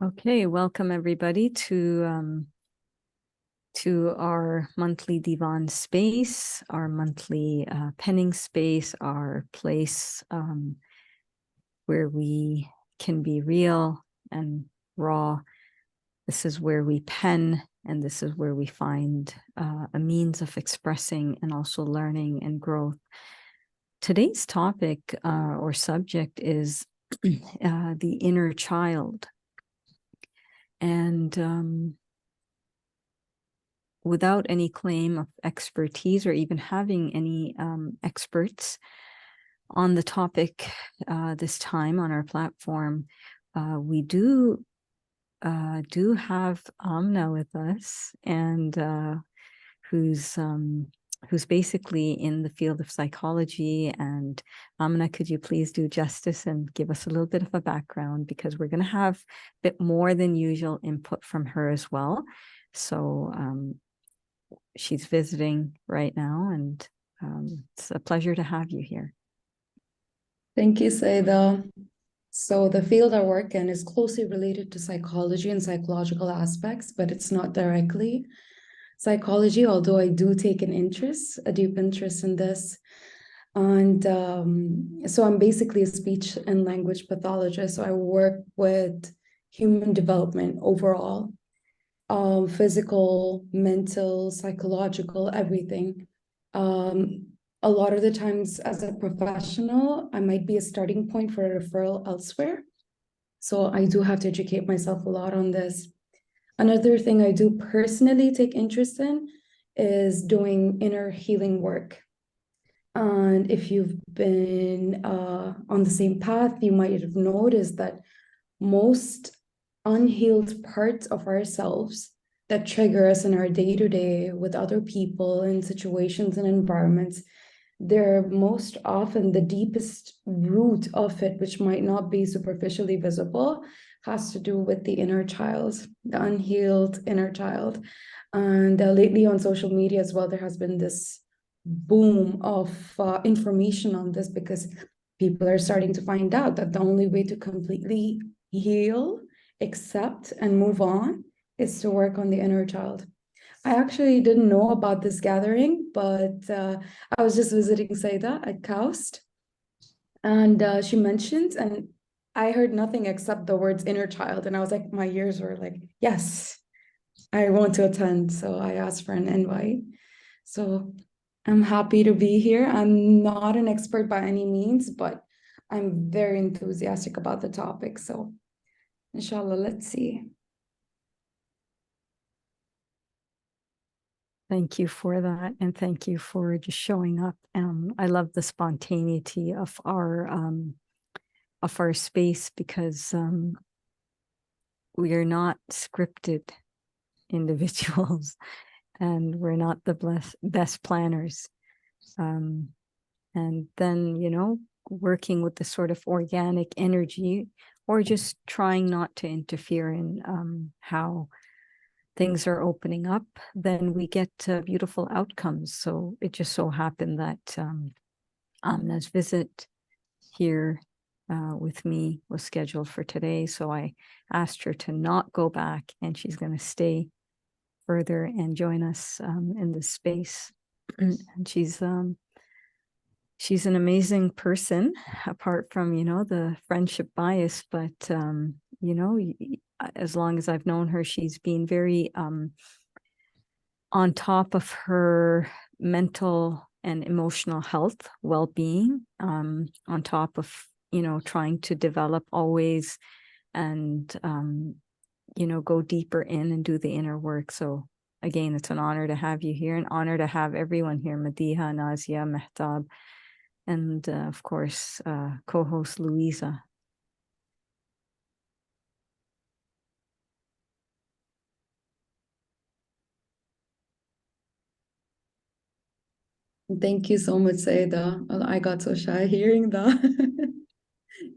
Okay, welcome everybody to our monthly Divaan space, our monthly penning space, our place where we can be real and raw. This is where we pen, and this is where we find a means of expressing and also learning and growth. Today's topic or subject is the inner child. And without any claim of expertise or even having any experts on the topic this time on our platform, we do have Amna with us, and who's basically in the field of psychology. And Amna, could you please do justice and give us a little bit of a background, because we're going to have a bit more than usual input from her as well. So she's visiting right now, and it's a pleasure to have you here. Thank you, Saida. So the field I work in is closely related to psychology and psychological aspects, but it's not directly psychology, although I do take a deep interest in this. And so I'm basically a speech and language pathologist. So I work with human development overall, physical, mental, psychological, everything. A lot of the times as a professional, I might be a starting point for a referral elsewhere. So I do have to educate myself a lot on this. Another thing I do personally take interest in is doing inner healing work. And if you've been on the same path, you might have noticed that most unhealed parts of ourselves that trigger us in our day-to-day with other people in situations and environments, they're most often the deepest root of it, which might not be superficially visible, has to do with the inner child, the unhealed inner child. And lately on social media as well, there has been this boom of information on this, because people are starting to find out that the only way to completely heal, accept, and move on is to work on the inner child. I actually didn't know about this gathering, but I was just visiting Saida at Kaust, and she mentioned, and I heard nothing except the words inner child, and I was like, my ears were like, yes, I want to attend. So I asked for an invite. So I'm happy to be here. I'm not an expert by any means, but I'm very enthusiastic about the topic. So inshallah, let's see. Thank you for that, and thank you for just showing up. I love the spontaneity of our space, because we are not scripted individuals, and we're not the best planners. And then, working with the sort of organic energy, or just trying not to interfere in how things are opening up, then we get beautiful outcomes. So it just so happened that Amna's visit here with me was scheduled for today. So I asked her to not go back, and she's going to stay further and join us in this space. And she's an amazing person, apart from, the friendship bias. But, as long as I've known her, she's been very on top of her mental and emotional health, well-being, on top of, trying to develop always, and, go deeper in and do the inner work. So again, it's an honor to have you here, an honor to have everyone here, Madiha, Nazia, Mehtab, and of course, co-host Louisa. Thank you so much, Saida. I got so shy hearing that.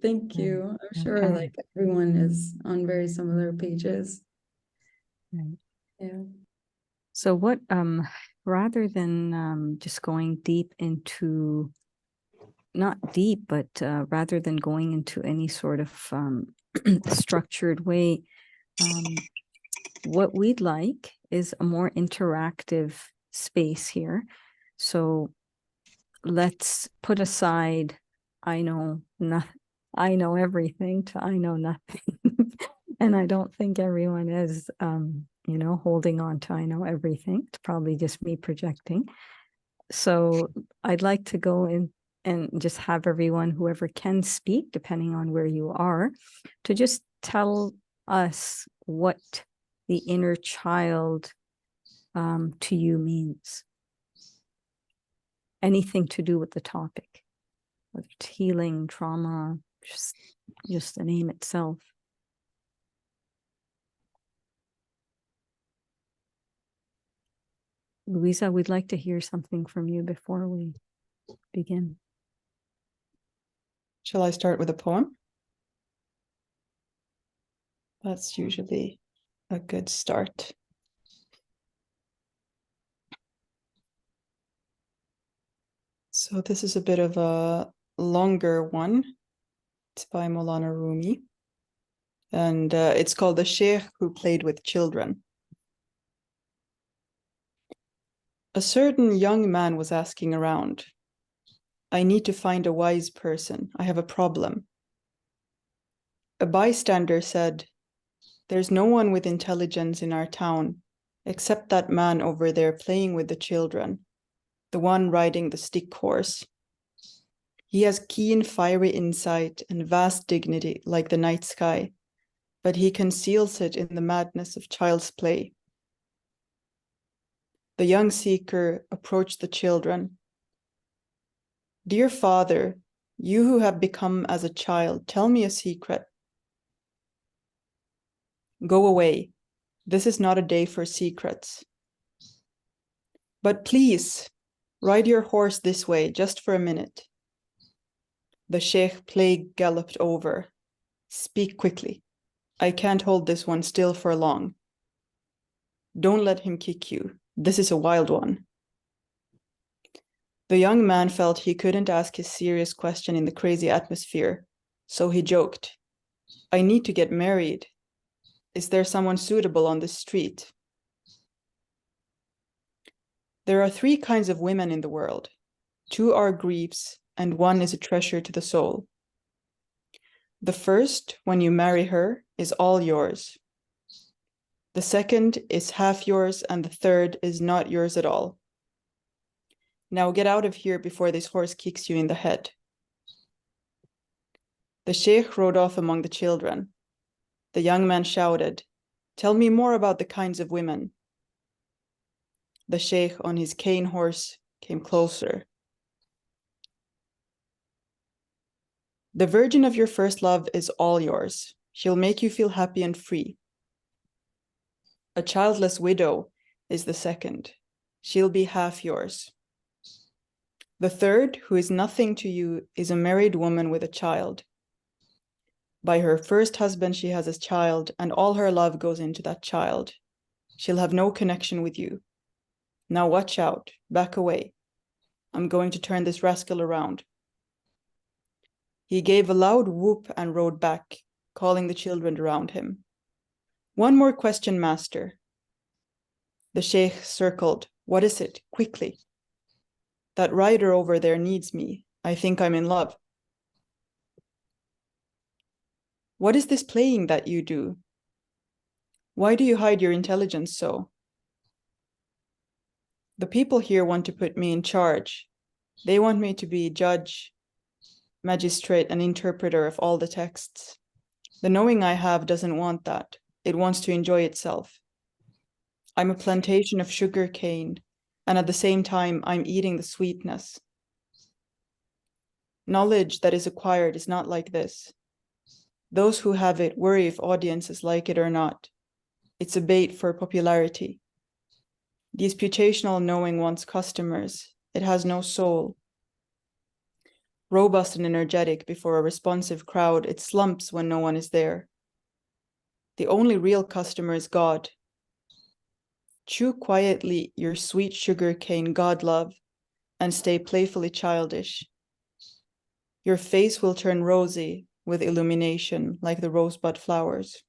Thank you. I'm sure Okay. like everyone is on very similar pages. Right. Yeah. So rather than just going deep into not deep, but rather than going into any sort of structured way, what we'd like is a more interactive space here. So let's put aside, I know nothing, I know everything, to I know nothing. And I don't think everyone is, holding on to I know everything. It's probably just me projecting. So I'd like to go in and just have everyone, whoever can speak, depending on where you are, to just tell us what the inner child to you means. Anything to do with the topic, whether it's healing, trauma, just the name itself. Louisa, we'd like to hear something from you before we begin. Shall I start with a poem? That's usually a good start. So this is a bit of a longer one. It's by Maulana Rumi. And it's called The Sheikh Who Played with Children. A certain young man was asking around, I need to find a wise person. I have a problem. A bystander said, there's no one with intelligence in our town, except that man over there playing with the children, the one riding the stick horse. He has keen, fiery insight and vast dignity like the night sky, but he conceals it in the madness of child's play. The young seeker approached the children. Dear father, you who have become as a child, tell me a secret. Go away. This is not a day for secrets. But please, ride your horse this way just for a minute. The Sheikh plague galloped over. Speak quickly. I can't hold this one still for long. Don't let him kick you. This is a wild one. The young man felt he couldn't ask his serious question in the crazy atmosphere, so he joked. I need to get married. Is there someone suitable on this street? There are 3 kinds of women in the world. 2 are griefs, and 1 is a treasure to the soul. The first, when you marry her, is all yours. The second is half yours, and the third is not yours at all. Now get out of here before this horse kicks you in the head. The Sheikh rode off among the children. The young man shouted, tell me more about the kinds of women. The Sheikh on his cane horse came closer. The virgin of your first love is all yours. She'll make you feel happy and free. A childless widow is the second. She'll be half yours. The third, who is nothing to you, is a married woman with a child. By her first husband she has a child, and all her love goes into that child. She'll have no connection with you. Now watch out, back away. I'm going to turn this rascal around. He gave a loud whoop and rode back, calling the children around him. One more question, master. The Sheikh circled. What is it? Quickly. That rider over there needs me. I think I'm in love. What is this playing that you do? Why do you hide your intelligence so? The people here want to put me in charge. They want me to be judge, magistrate, and interpreter of all the texts. The knowing I have doesn't want that. It wants to enjoy itself. I'm a plantation of sugar cane, and at the same time, I'm eating the sweetness. Knowledge that is acquired is not like this. Those who have it worry if audiences like it or not. It's a bait for popularity. Disputational knowing wants customers. It has no soul. Robust and energetic before a responsive crowd, it slumps when no one is there. The only real customer is God. Chew quietly your sweet sugar cane God love and stay playfully childish. Your face will turn rosy with illumination like the rosebud flowers.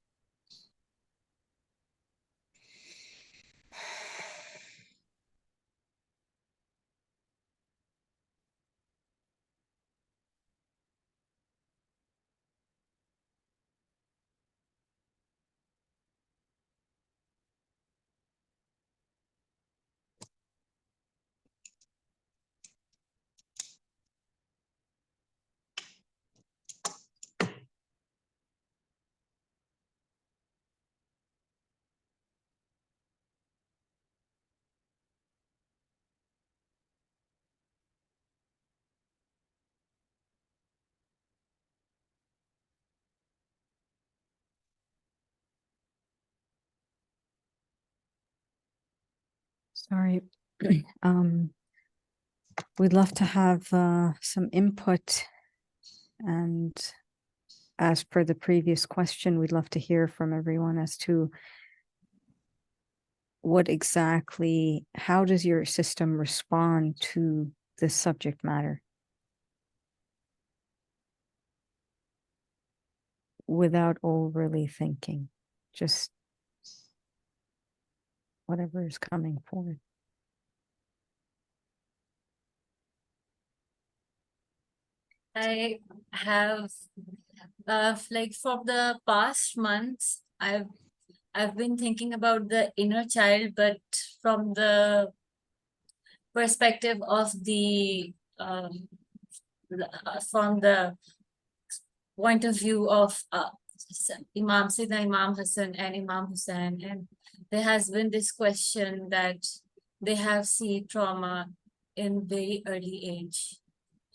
Sorry. We'd love to have some input, and as per the previous question, we'd love to hear from everyone as to what exactly, how does your system respond to this subject matter without overly thinking, just whatever is coming forward. I have like for the past months, I've been thinking about the inner child, but from the perspective of the from the point of view of Imam Sida, Imam Hassan, and Imam Hussein, and there has been this question that they have seen trauma in very early age.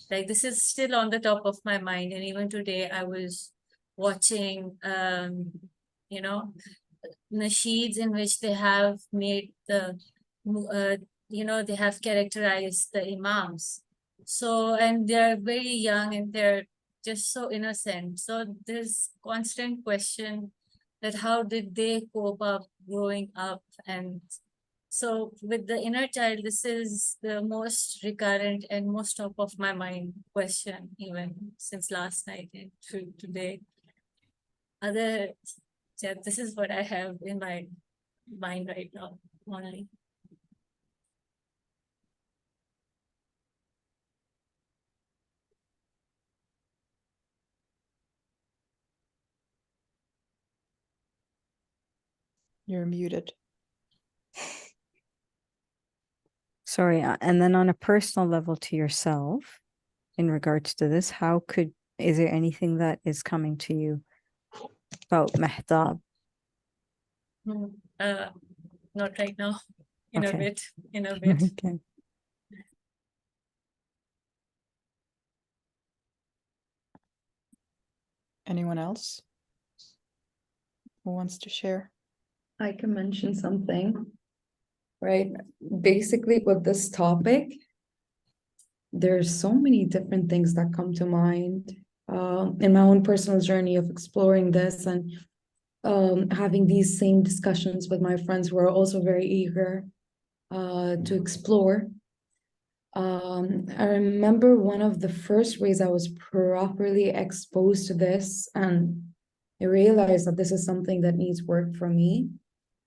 Like this is still on the top of my mind, and even today I was watching you know nasheeds in which they have made the they have characterized the imams, so and they're very young and they're just so innocent, so there's constant question that how did they cope up growing up. And so with the inner child, this is the most recurrent and most top of my mind question, even since last night and through today. Other, yeah, this is what I have in my mind right now only. You're muted. Sorry, and then on a personal level to yourself, in regards to this, is there anything that is coming to you about Mehtab? Not right now. In Okay. a bit. In a bit. Okay. Anyone else who wants to share? I can mention something, right? Basically, with this topic, there's so many different things that come to mind in my own personal journey of exploring this and having these same discussions with my friends who are also very eager to explore. I remember one of the first ways I was properly exposed to this and I realized that this is something that needs work for me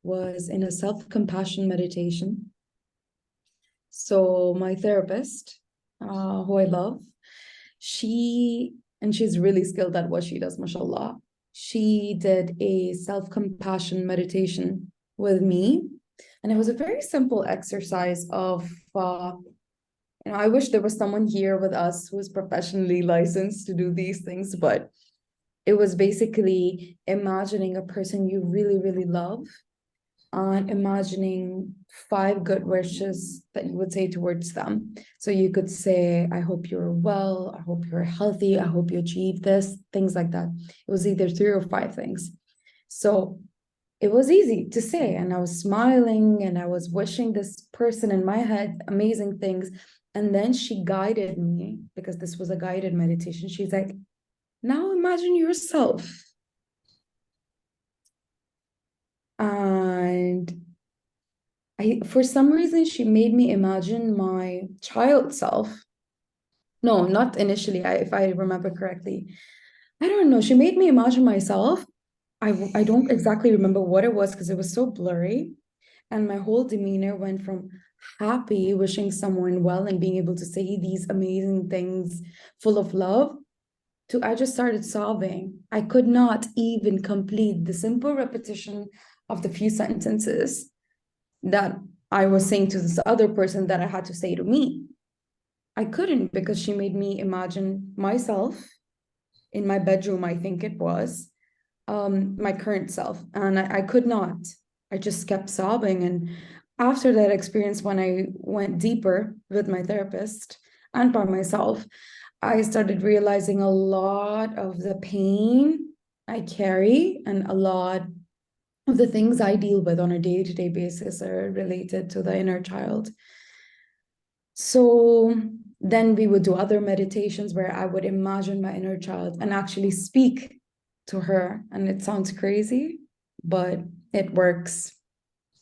was in a self-compassion meditation. So my therapist, who I love, she's really skilled at what she does, mashallah. She did a self-compassion meditation with me. And it was a very simple exercise of, I wish there was someone here with us who is professionally licensed to do these things, but it was basically imagining a person you really, really love and imagining 5 good wishes that you would say towards them. So you could say, I hope you're well, I hope you're healthy, I hope you achieve this, things like that. It was either 3 or 5 things. So it was easy to say, and I was smiling and I was wishing this person in my head amazing things. And then she guided me, because this was a guided meditation. She's like, now imagine yourself. And for some reason, she made me imagine my child self, No, not initially, if I remember correctly. I don't know. She made me imagine myself. I don't exactly remember what it was because it was so blurry. And my whole demeanor went from happy, wishing someone well and being able to say these amazing things full of love, to I just started sobbing. I could not even complete the simple repetition of the few sentences that I was saying to this other person that I had to say to me. I couldn't because she made me imagine myself in my bedroom, I think it was, my current self. And I could not. I just kept sobbing. And after that experience, when I went deeper with my therapist and by myself, I started realizing a lot of the pain I carry and a lot of the things I deal with on a day-to-day basis are related to the inner child. So then we would do other meditations where I would imagine my inner child and actually speak to her. And it sounds crazy, but it works.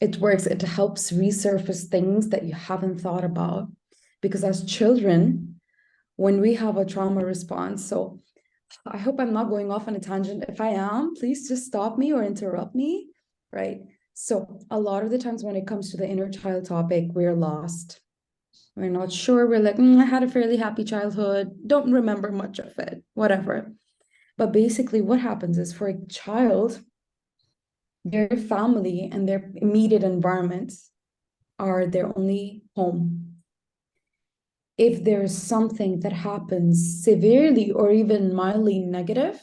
It works. It helps resurface things that you haven't thought about. Because as children, when we have a trauma response, so I hope I'm not going off on a tangent. If I am, please just stop me or interrupt me, right? So a lot of the times when it comes to the inner child topic, we're lost. We're not sure. We're like, I had a fairly happy childhood, don't remember much of it, whatever. But basically, what happens is for a child, their family and their immediate environment are their only home. If there's something that happens severely or even mildly negative,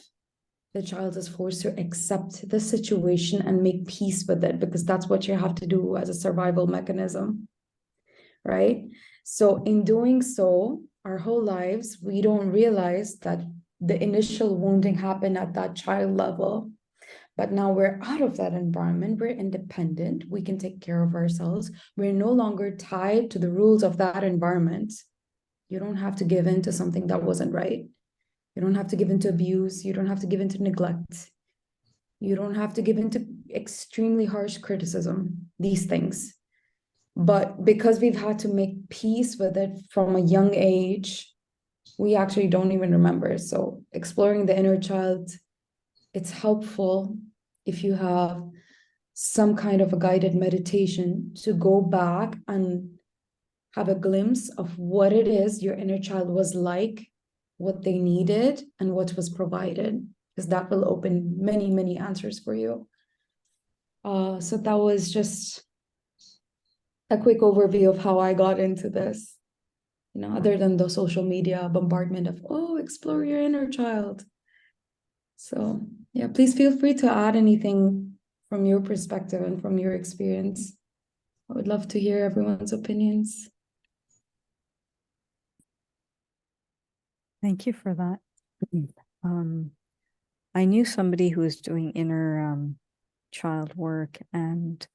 the child is forced to accept the situation and make peace with it, because that's what you have to do as a survival mechanism, right? So in doing so, our whole lives, we don't realize that the initial wounding happened at that child level. But now we're out of that environment. We're independent. We can take care of ourselves. We're no longer tied to the rules of that environment. You don't have to give in to something that wasn't right. You don't have to give in to abuse. You don't have to give in to neglect. You don't have to give in to extremely harsh criticism, these things. But because we've had to make peace with it from a young age, we actually don't even remember. So exploring the inner child, it's helpful if you have some kind of a guided meditation to go back and have a glimpse of what it is your inner child was like, what they needed, and what was provided, because that will open many, many answers for you. So that was just a quick overview of how I got into this, other than the social media bombardment of, oh, explore your inner child. So yeah, please feel free to add anything from your perspective and from your experience. I would love to hear everyone's opinions. Thank you for that. I knew somebody who was doing inner child work, and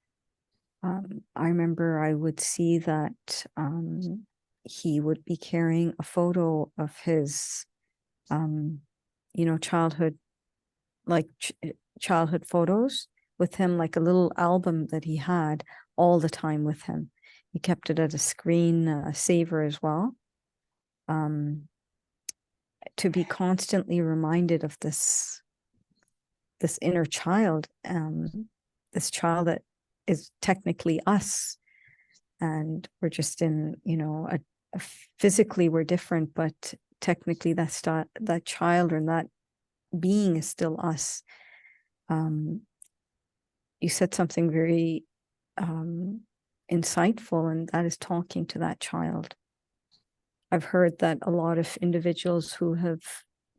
I remember I would see that he would be carrying a photo of his, childhood, like childhood photos with him, like a little album that he had all the time with him. He kept it at a screen saver as well. To be constantly reminded of this inner child, this child that is technically us, and we're just in, physically we're different, but technically that child or that being is still us. You said something very insightful, and that is talking to that child. I've heard that a lot of individuals who have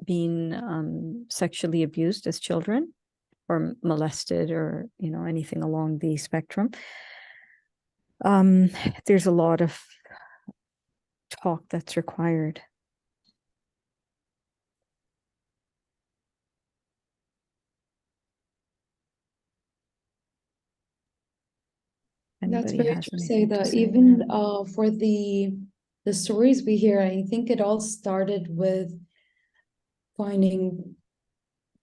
been sexually abused as children or molested or, anything along the spectrum, there's a lot of talk that's required. That's Anybody very has true. Say anything to that say? even for the stories we hear, I think it all started with finding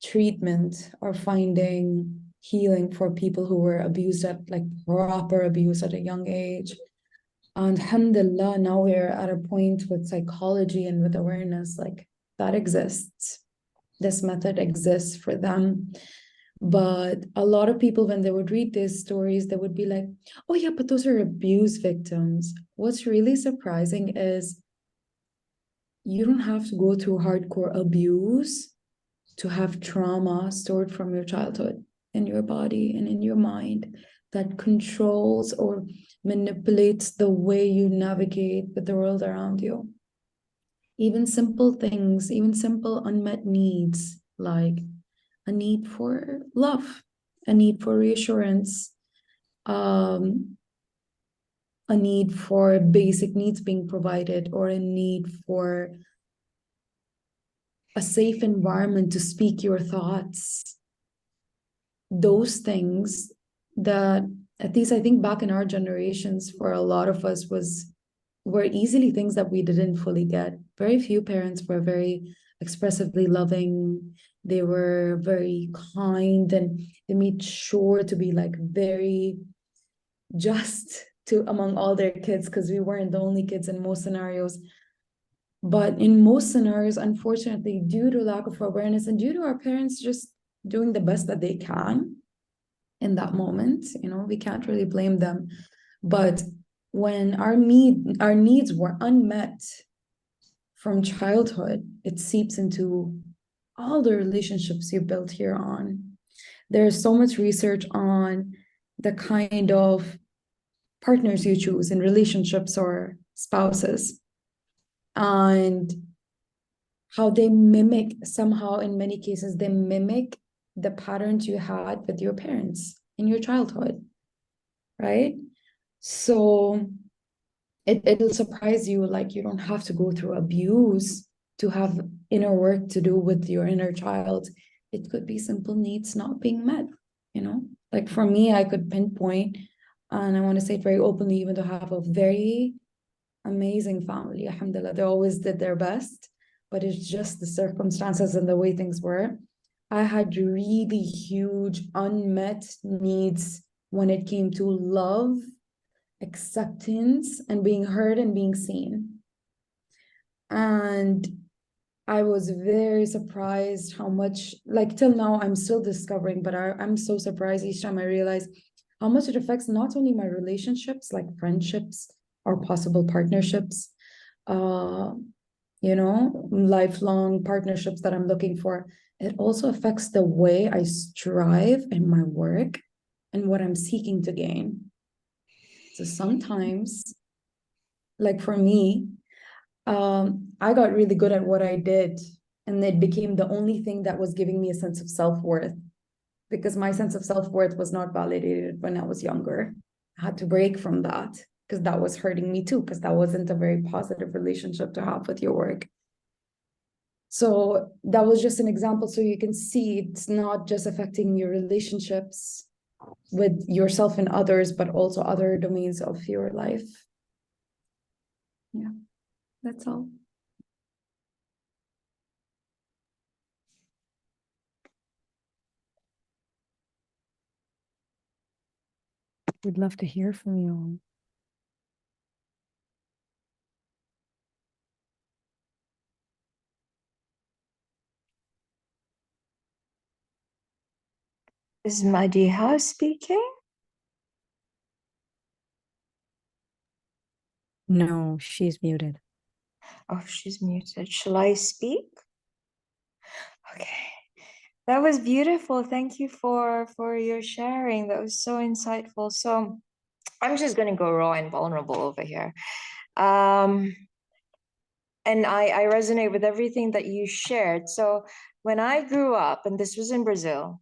treatment or finding healing for people who were abused at like proper abuse at a young age. And alhamdulillah, now we're at a point with psychology and with awareness, like that exists. This method exists for them. But a lot of people, when they would read these stories, they would be like, oh yeah, but those are abuse victims. What's really surprising is you don't have to go through hardcore abuse to have trauma stored from your childhood in your body and in your mind that controls or manipulates the way you navigate with the world around you. Even simple things, even simple unmet needs, like a need for love, a need for reassurance, a need for basic needs being provided, or a need for a safe environment to speak your thoughts. Those things that, at least I think back in our generations, for a lot of us were easily things that we didn't fully get. Very few parents were very expressively loving. They were very kind, and they made sure to be like very just to among all their kids, because we weren't the only kids in most scenarios. But in most scenarios, unfortunately, due to lack of awareness and due to our parents just doing the best that they can in that moment, we can't really blame them. But when our needs were unmet from childhood, it seeps into all the relationships you built here on. There's so much research on the kind of partners you choose in relationships or spouses, and how they mimic, somehow in many cases, they mimic the patterns you had with your parents in your childhood, right? So it'll surprise you, like you don't have to go through abuse to have inner work to do with your inner child. It could be simple needs not being met, Like for me, I could pinpoint, and I want to say it very openly, even though I have a very amazing family, alhamdulillah, they always did their best, but it's just the circumstances and the way things were. I had really huge unmet needs when it came to love, acceptance, and being heard and being seen. And I was very surprised how much, like till now, I'm still discovering, but I'm so surprised each time I realize how much it affects not only my relationships, like friendships or possible partnerships, lifelong partnerships that I'm looking for. It also affects the way I strive in my work and what I'm seeking to gain. So sometimes, like for me, I got really good at what I did, and it became the only thing that was giving me a sense of self-worth, because my sense of self-worth was not validated when I was younger. I had to break from that because that was hurting me too, because that wasn't a very positive relationship to have with your work. So that was just an example, so you can see it's not just affecting your relationships with yourself and others, but also other domains of your life. Yeah, that's all. We'd love to hear from you all. Is Madiha speaking? No, she's muted. Oh, she's muted. Shall I speak? Okay. That was beautiful. Thank you for your sharing. That was so insightful. So I'm just going to go raw and vulnerable over here. And I resonate with everything that you shared. So when I grew up, and this was in Brazil,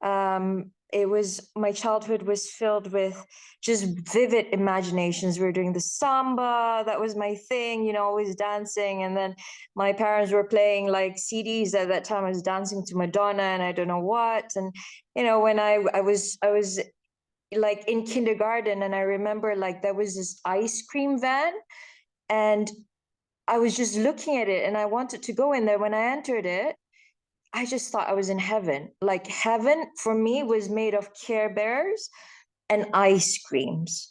my childhood was filled with just vivid imaginations. We were doing the samba, that was my thing, always dancing. And then my parents were playing like CDs at that time. I was dancing to Madonna and I don't know what. And when I was like in kindergarten, and I remember like there was this ice cream van, and I was just looking at it and I wanted to go in there. When I entered it, I just thought I was in heaven. Like heaven for me was made of Care Bears and ice creams.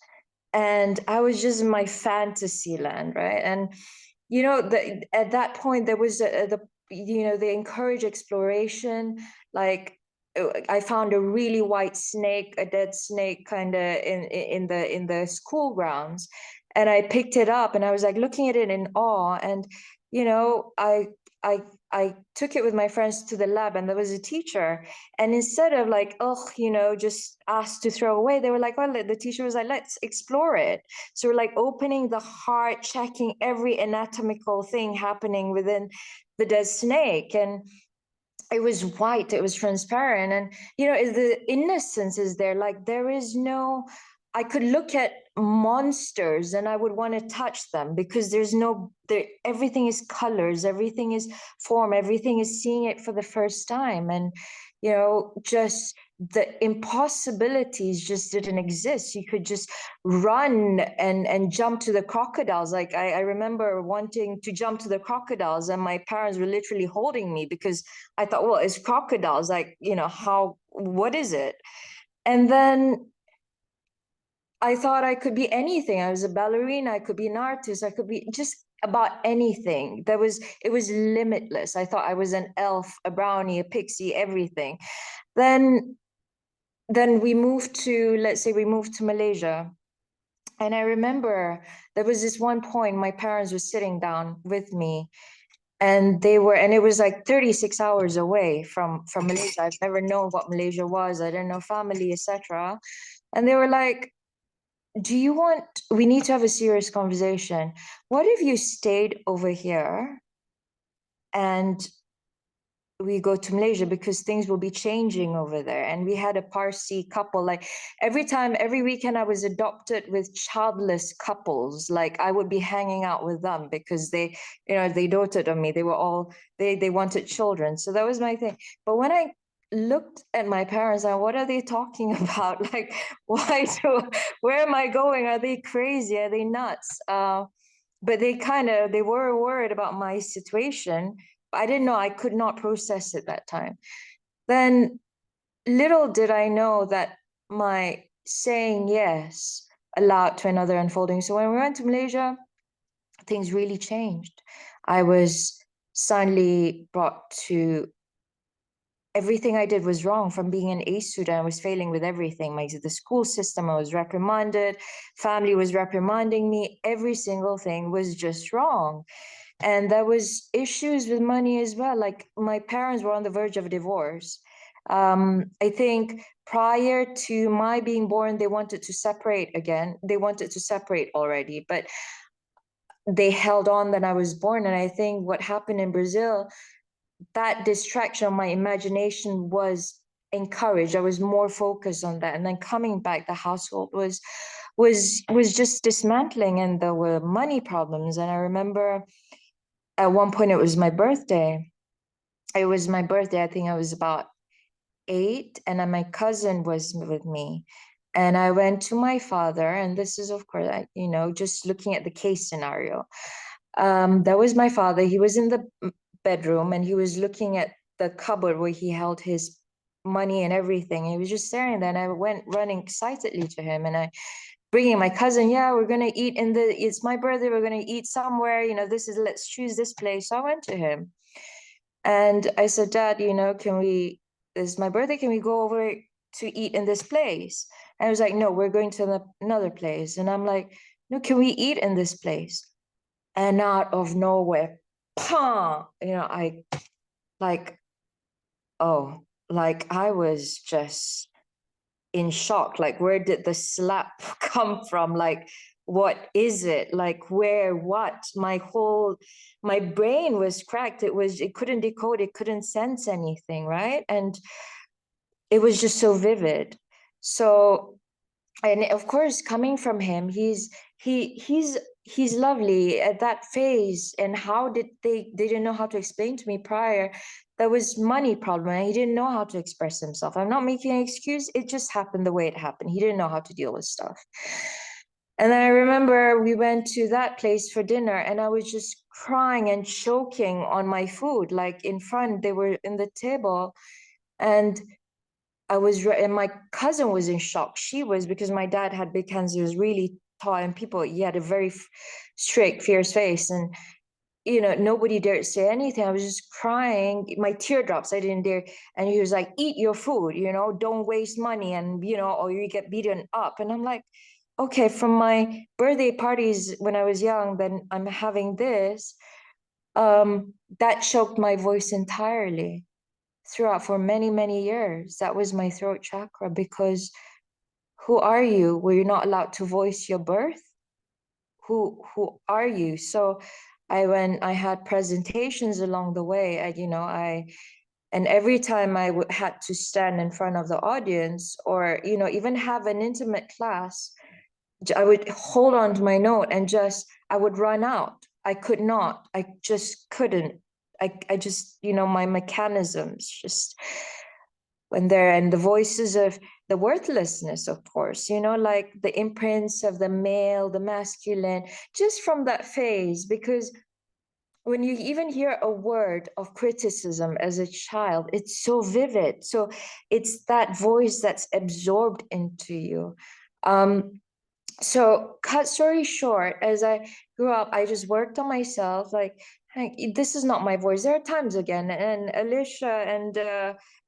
and I was just in my fantasy land, right? And you know, at that point there was they encourage exploration. Like I found a really white snake, a dead snake, kind of in the school grounds, and I picked it up, and I was like looking at it in awe. And you know, I took it with my friends to the lab, and there was a teacher. And instead of like, oh, you know, just asked to throw away, they were like, well, the teacher was like, let's explore it. So we're like opening the heart, checking every anatomical thing happening within the dead snake. And it was white, it was transparent. And, you know, the innocence is there. Like there is no, I could look at monsters and I would want to touch them, because there's no, there, everything is colors, everything is form, everything is seeing it for the first time. And, you know, just the impossibilities just didn't exist. You could just run and jump to the crocodiles. Like I remember wanting to jump to the crocodiles, and my parents were literally holding me, because I thought, well, it's crocodiles, like, you know, how, what is it? And then I thought I could be anything. I was a ballerina, I could be an artist, I could be just about anything. It was limitless. I thought I was an elf, a brownie, a pixie, everything. Then we moved to, let's say we moved to Malaysia. And I remember there was this one point my parents were sitting down with me, and it was like 36 hours away from Malaysia. I've never known what Malaysia was. I didn't know family, etc. And they were like, we need to have a serious conversation. What if you stayed over here and we go to Malaysia, because things will be changing over there? And we had a Parsi couple. Like every weekend I was adopted with childless couples. Like I would be hanging out with them because they, you know, they doted on me. They were all, they wanted children. So that was my thing. But when I looked at my parents, and what are they talking about? Like, where am I going? Are they crazy? Are they nuts? But they were worried about my situation. I didn't know, I could not process it that time. Then little did I know that my saying yes allowed to another unfolding. So when we went to Malaysia, things really changed. I was suddenly brought to, everything I did was wrong. From being an A student, I was failing with everything. The school system, I was reprimanded, family was reprimanding me, every single thing was just wrong. And there was issues with money as well. Like my parents were on the verge of divorce. I think prior to my being born, they wanted to separate again. They wanted to separate already, but they held on that I was born. And I think what happened in Brazil, that distraction of my imagination was encouraged. I was more focused on that. And then coming back, the household was just dismantling, and there were money problems. And I remember at one point it was my birthday. It was my birthday. I think I was about 8, and then my cousin was with me. And I went to my father, and this is, of course, you know, just looking at the case scenario. That was my father. He was in the bedroom, and he was looking at the cupboard where he held his money and everything. He was just staring there, and I went running excitedly to him, and I bringing my cousin, yeah, we're gonna eat it's my birthday, we're gonna eat somewhere, you know, let's choose this place. So I went to him and I said, Dad, you know, this is my birthday, can we go over to eat in this place? And I was like, no, we're going to another place. And I'm like, no, can we eat in this place? And out of nowhere, pah, you know, I like, oh, like I was just in shock. Like, where did the slap come from? Like, what is it? Like, where, what? My brain was cracked. It couldn't decode, it couldn't sense anything, right? And it was just so vivid. So, and of course, coming from him, he's lovely at that phase. And how did they didn't know how to explain to me prior, there was money problem, and he didn't know how to express himself. I'm not making an excuse, it just happened the way it happened. He didn't know how to deal with stuff. And then I remember we went to that place for dinner, and I was just crying and choking on my food, like in front, they were in the table. And and my cousin was in shock. She was, because my dad had big cancer. It was really tall, and people, he had a very straight, fierce face, and you know, nobody dared say anything. I was just crying, my teardrops, I didn't dare. And he was like, eat your food, you know, don't waste money, and you know, or you get beaten up. And I'm like, okay, from my birthday parties when I was young, then I'm having this. That choked my voice entirely throughout for many, many years. That was my throat chakra, because who are you? Were you not allowed to voice your birth? Who are you? So when I had presentations along the way, and every time I had to stand in front of the audience, or you know, even have an intimate class, I would hold on to my note and I would run out. I could not. I just couldn't. I just, you know, my mechanisms just when they're, and the voices of the worthlessness, of course, you know, like the imprints of the male, the masculine, just from that phase. Because when you even hear a word of criticism as a child, it's so vivid. So it's that voice that's absorbed into you. So cut story short, as I grew up, I just worked on myself. Like, this is not my voice. There are times again, and Alicia and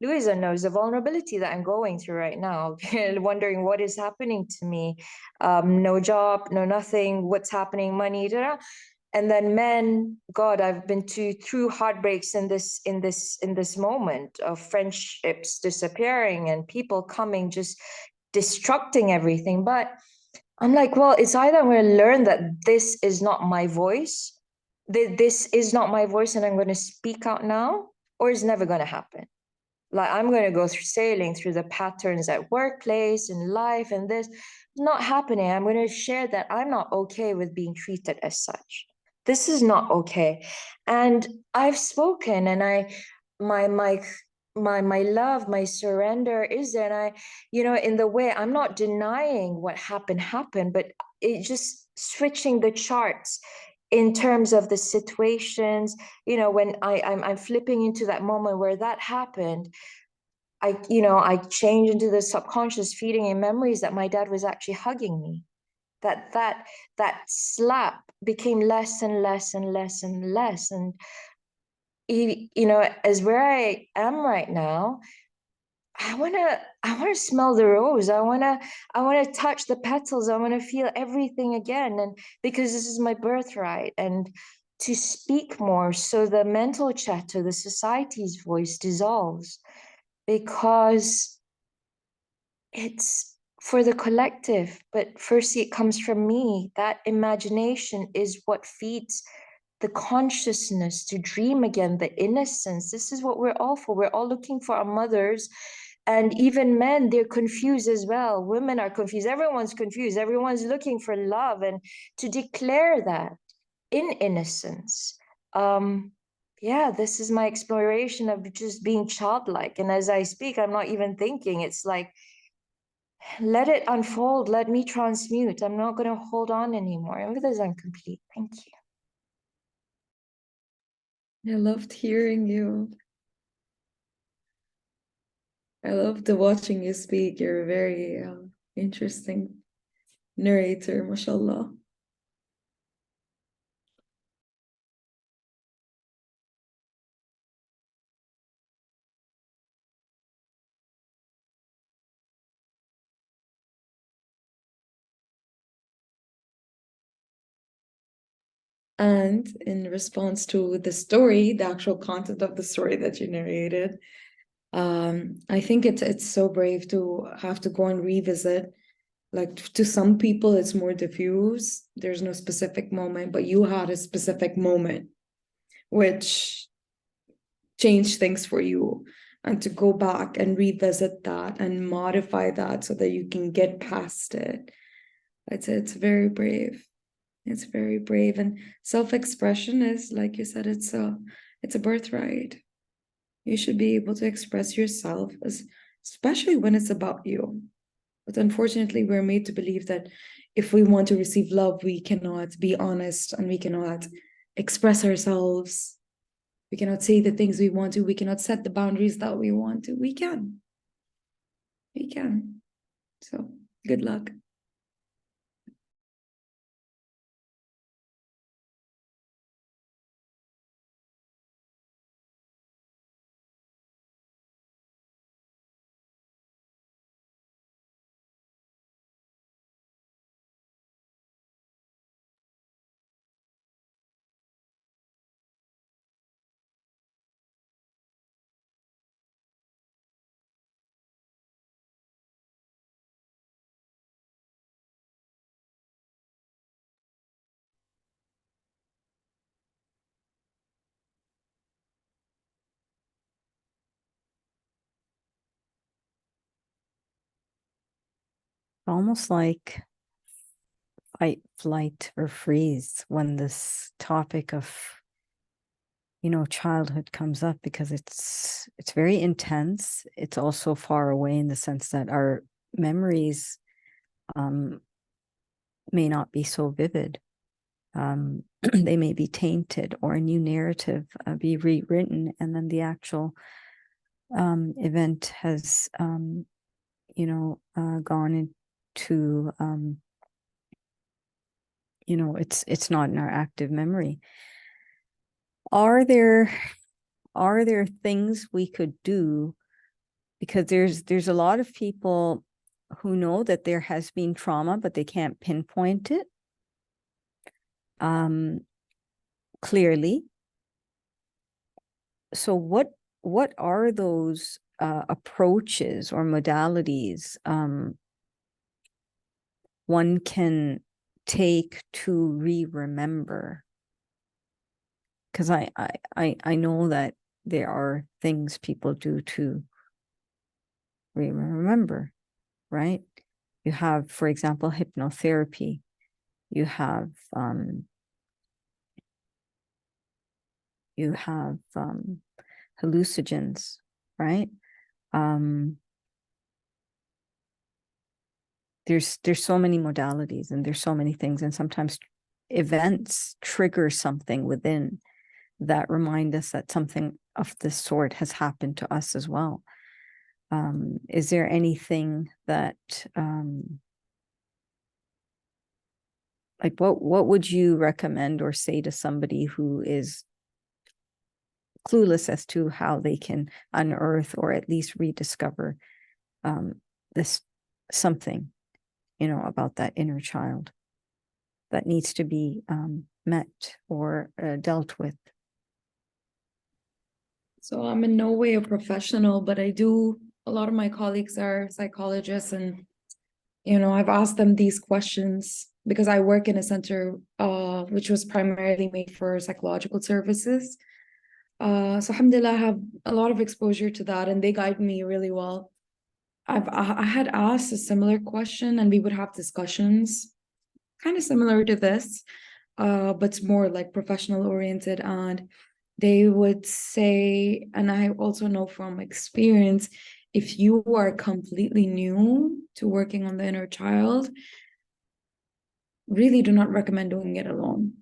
Louisa knows the vulnerability that I'm going through right now, wondering what is happening to me. No job, no nothing. What's happening? Money. Da-da. And then men, God, I've been through heartbreaks in this moment of friendships disappearing and people coming, just destructing everything. But I'm like, well, it's either I'm going to learn that this is not my voice, this is not my voice, and I'm going to speak out now, or it's never going to happen. Like, I'm going to go through sailing through the patterns at workplace and life, and this not happening. I'm going to share that I'm not okay with being treated as such. This is not okay. And I've spoken, and my love, my surrender is there. And I, you know, in the way, I'm not denying what happened, but it just switching the charts in terms of the situations, you know, when I'm flipping into that moment where that happened, I change into the subconscious, feeding in memories that my dad was actually hugging me. That slap became less and less and less and less. And you know, as where I am right now, I wanna smell the rose. I wanna touch the petals. I wanna feel everything again. And because this is my birthright, and to speak more, so the mental chatter, the society's voice dissolves, because it's for the collective. But firstly, it comes from me. That imagination is what feeds the consciousness to dream again, the innocence. This is what we're all for. We're all looking for our mothers. And even men, they're confused as well. Women are confused. Everyone's confused. Everyone's looking for love, and to declare that in innocence. Yeah, this is my exploration of just being childlike. And as I speak, I'm not even thinking. It's like, let it unfold. Let me transmute. I'm not going to hold on anymore. And with this, I'm complete. Thank you. I loved hearing you. I loved watching you speak. You're a very interesting narrator, mashallah. And in response to the story, the actual content of the story that you narrated, I think it's so brave to have to go and revisit. Like, to some people, it's more diffuse. There's no specific moment, but you had a specific moment which changed things for you. And to go back and revisit that and modify that so that you can get past it. It's very brave. It's very brave. And self-expression is, like you said, it's a birthright. You should be able to express yourself, especially when it's about you. But unfortunately, we're made to believe that if we want to receive love, we cannot be honest, and we cannot express ourselves. We cannot say the things we want to. We cannot set the boundaries that we want to. We can. We can. So good luck. almost like fight, flight, or freeze when this topic of, you know, childhood comes up, because it's very intense. It's also far away in the sense that our memories may not be so vivid. They may be tainted, or a new narrative be rewritten, and then the actual event has, you know, gone into, you know, it's not in our active memory. Are there things we could do? Because there's a lot of people who know that there has been trauma, but they can't pinpoint it clearly. So what are those approaches or modalities one can take to remember? Because I know that there are things people do to remember, right? You have, for example, hypnotherapy. You have hallucinogens, right? There's so many modalities, and there's so many things, and sometimes events trigger something within that remind us that something of this sort has happened to us as well. Is there anything that like what would you recommend or say to somebody who is clueless as to how they can unearth or at least rediscover this something, you know, about that inner child that needs to be met or dealt with? So I'm in no way a professional, but a lot of my colleagues are psychologists, and, you know, I've asked them these questions because I work in a center which was primarily made for psychological services. So alhamdulillah, I have a lot of exposure to that, and they guide me really well. I had asked a similar question, and we would have discussions kind of similar to this, but more like professional oriented. And they would say, and I also know from experience, if you are completely new to working on the inner child, really do not recommend doing it alone.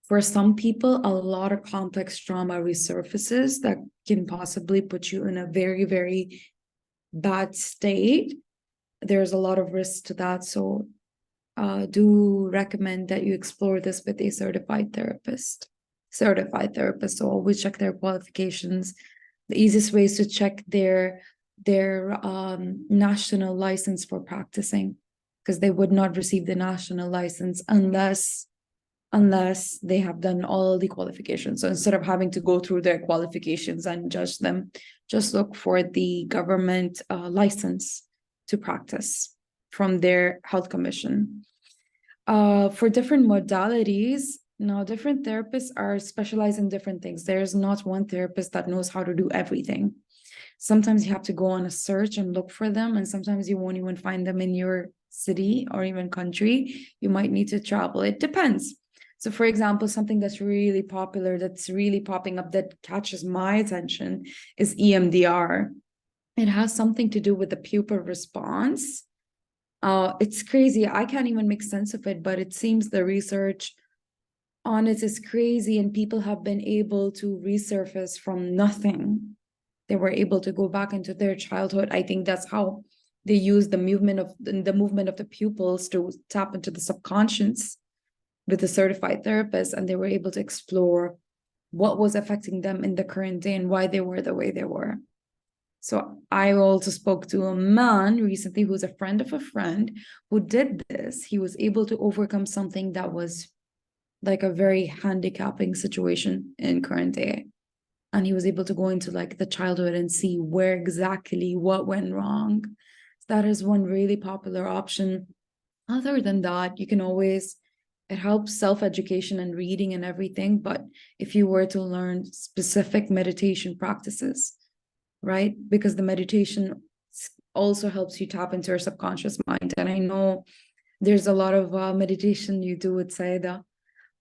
For some people, a lot of complex trauma resurfaces that can possibly put you in a very, very bad state. There's a lot of risk to that. So do recommend that you explore this with a certified therapist. So always check their qualifications. The easiest way is to check their national license for practicing, because they would not receive the national license unless they have done all the qualifications. So instead of having to go through their qualifications and judge them, just look for the government license to practice from their health commission. For different modalities, now different therapists are specialized in different things. There's not one therapist that knows how to do everything. Sometimes you have to go on a search and look for them, and sometimes you won't even find them in your city or even country. You might need to travel. It depends. So for example, something that's really popular, that's really popping up, that catches my attention is EMDR. It has something to do with the pupil response. It's crazy. I can't even make sense of it, but it seems the research on it is crazy, and people have been able to resurface from nothing. They were able to go back into their childhood. I think that's how they use the movement of the pupils to tap into the subconscious with a certified therapist, and they were able to explore what was affecting them in the current day and why they were the way they were. So I also spoke to a man recently who's a friend of a friend who did this. He was able to overcome something that was like a very handicapping situation in current day. And he was able to go into like the childhood and see where exactly what went wrong. That is one really popular option. Other than that, you can always, it helps self-education and reading and everything. But if you were to learn specific meditation practices, right? Because the meditation also helps you tap into your subconscious mind. And I know there's a lot of meditation you do with Saida.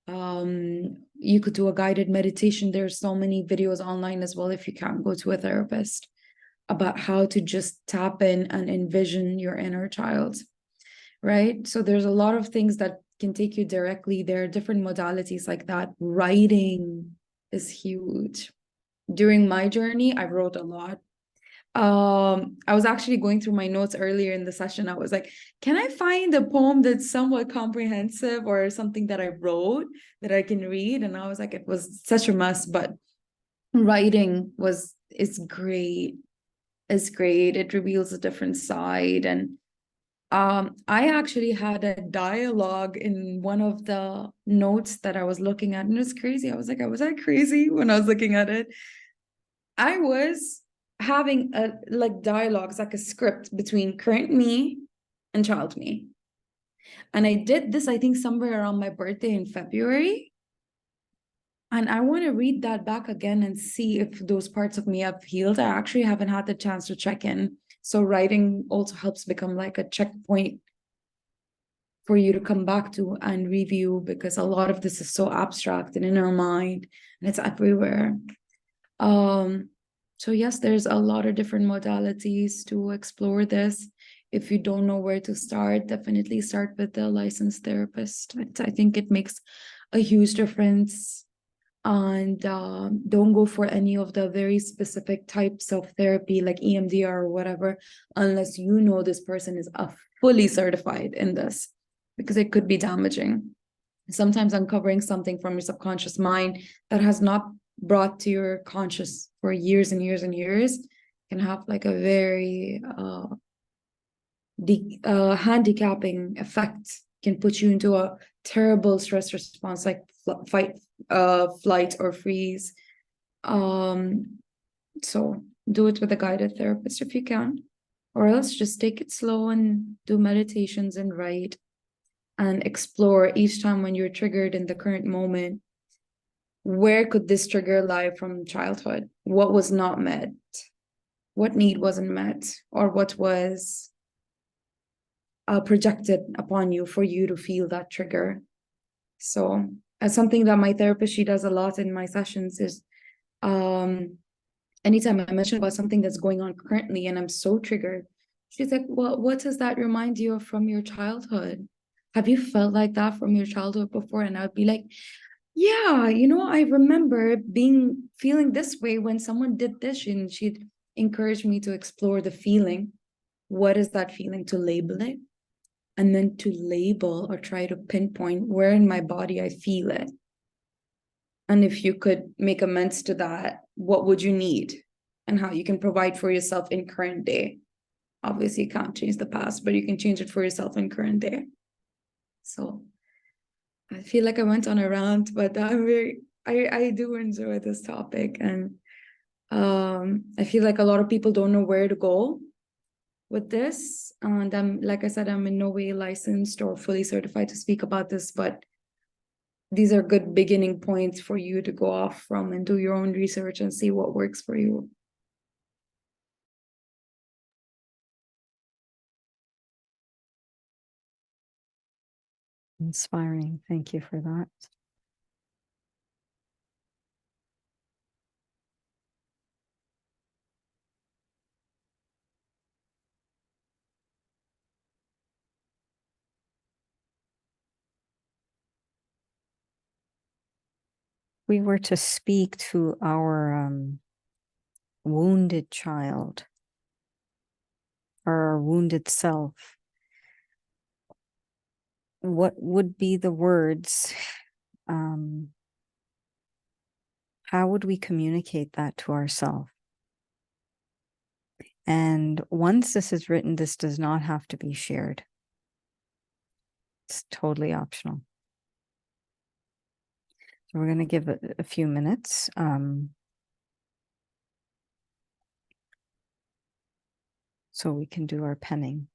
You could do a guided meditation. There's so many videos online as well if you can't go to a therapist, about how to just tap in and envision your inner child, right? So there's a lot of things that can take you directly. There are different modalities like that. Writing is huge. During my journey, I wrote a lot. I was actually going through my notes earlier in the session. I was like, can I find a poem that's somewhat comprehensive or something that I wrote that I can read? And I was like, it was such a mess, but writing is great. It's great. It reveals a different side. And I actually had a dialogue in one of the notes that I was looking at, and it's crazy. I was like, was I crazy when I was looking at it? I was having a like dialogues, like a script between current me and child me. And I did this, I think, somewhere around my birthday in February. And I want to read that back again and see if those parts of me have healed. I actually haven't had the chance to check in. So writing also helps become like a checkpoint for you to come back to and review, because a lot of this is so abstract and in our mind and it's everywhere. So yes, there's a lot of different modalities to explore this. If you don't know where to start, definitely start with the licensed therapist. I think it makes a huge difference. And don't go for any of the very specific types of therapy like EMDR or whatever, unless you know this person is fully certified in this, because it could be damaging. Sometimes uncovering something from your subconscious mind that has not brought to your conscious for years and years and years can have like a very handicapping effect, can put you into a terrible stress response like fight, flight or freeze. So do it with a guided therapist if you can, or else just take it slow and do meditations and write and explore each time when you're triggered in the current moment. Where could this trigger lie from childhood? What was not met? What need wasn't met? Or what was projected upon you for you to feel that trigger? So as something that my therapist, she does a lot in my sessions is anytime I mention about something that's going on currently and I'm so triggered, she's like, well, what does that remind you of from your childhood? Have you felt like that from your childhood before? And I would be like, yeah, I remember feeling this way when someone did this, and she'd encourage me to explore the feeling. What is that feeling? To label it, and then to label or try to pinpoint where in my body I feel it. And if you could make amends to that, what would you need and how you can provide for yourself in current day. Obviously, you can't change the past, but you can change it for yourself in current day. So I feel like I went on a rant, but I do enjoy this topic. And I feel like a lot of people don't know where to go with this. And like I said, I'm in no way licensed or fully certified to speak about this, but these are good beginning points for you to go off from and do your own research and see what works for you. Inspiring. Thank you for that. We were to speak to our wounded child or our wounded self. What would be the words? How would we communicate that to ourselves? And once this is written, this does not have to be shared. It's totally optional. So we're going to give it a few minutes. So we can do our penning.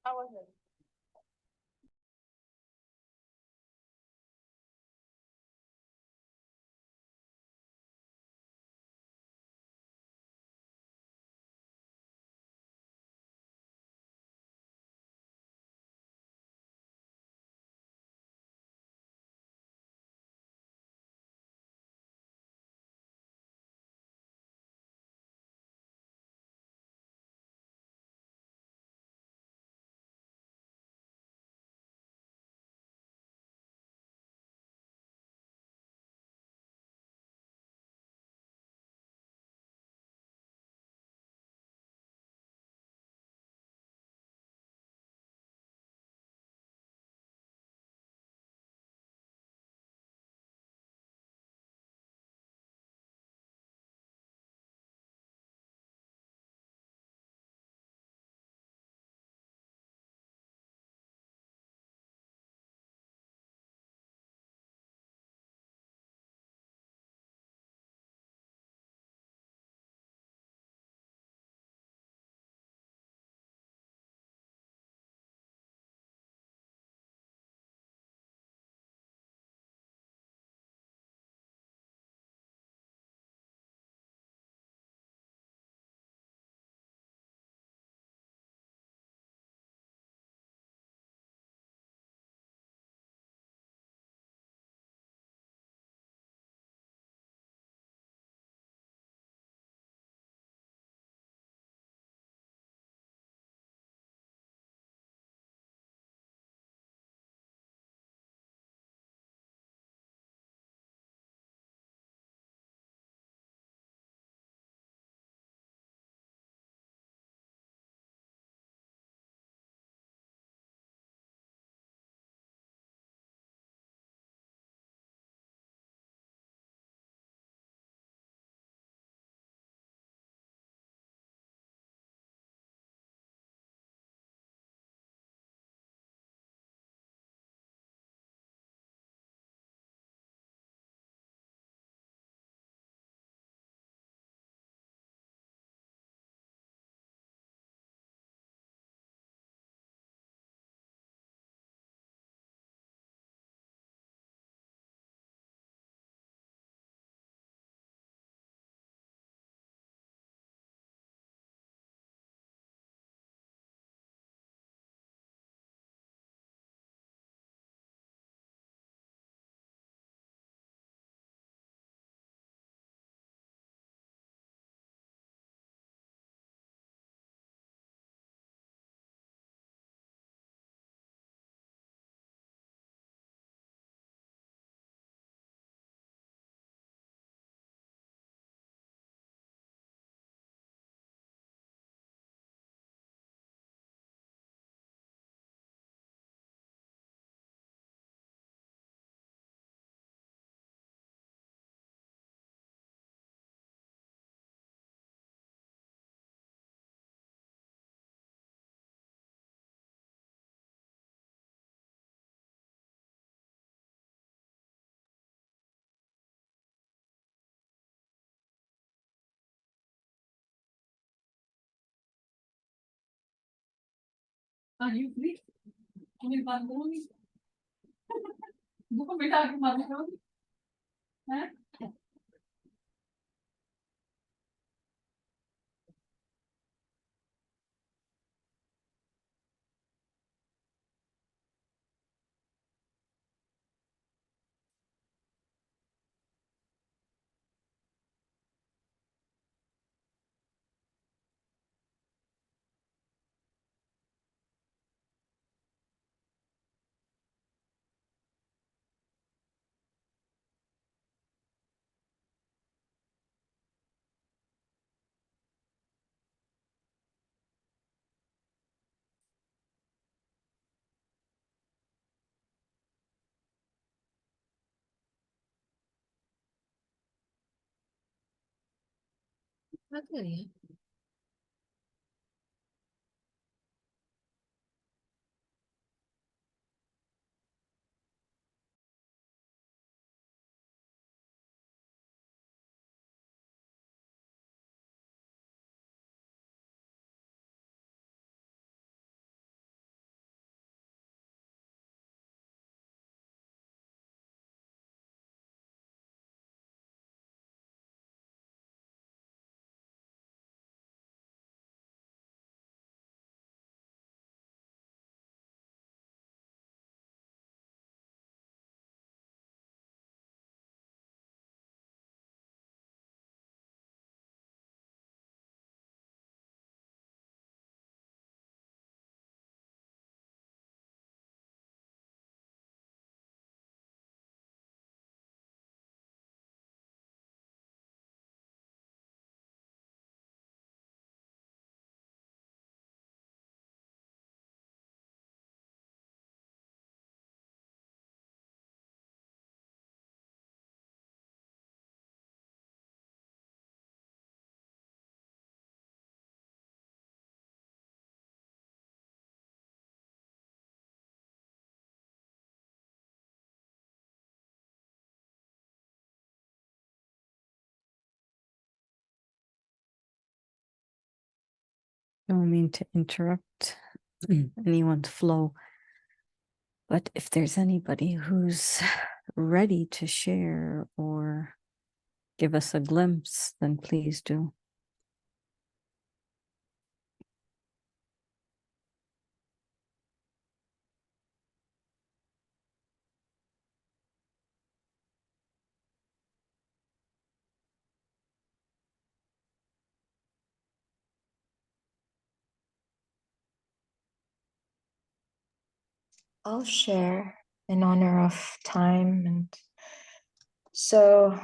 How was it? Are you free? Can you baat करोगी? Book बिठा के बात करोगी? हैं? क्या करिए? Don't mean to interrupt anyone's flow, but if there's anybody who's ready to share or give us a glimpse, then please do. I'll share in honor of time. And so,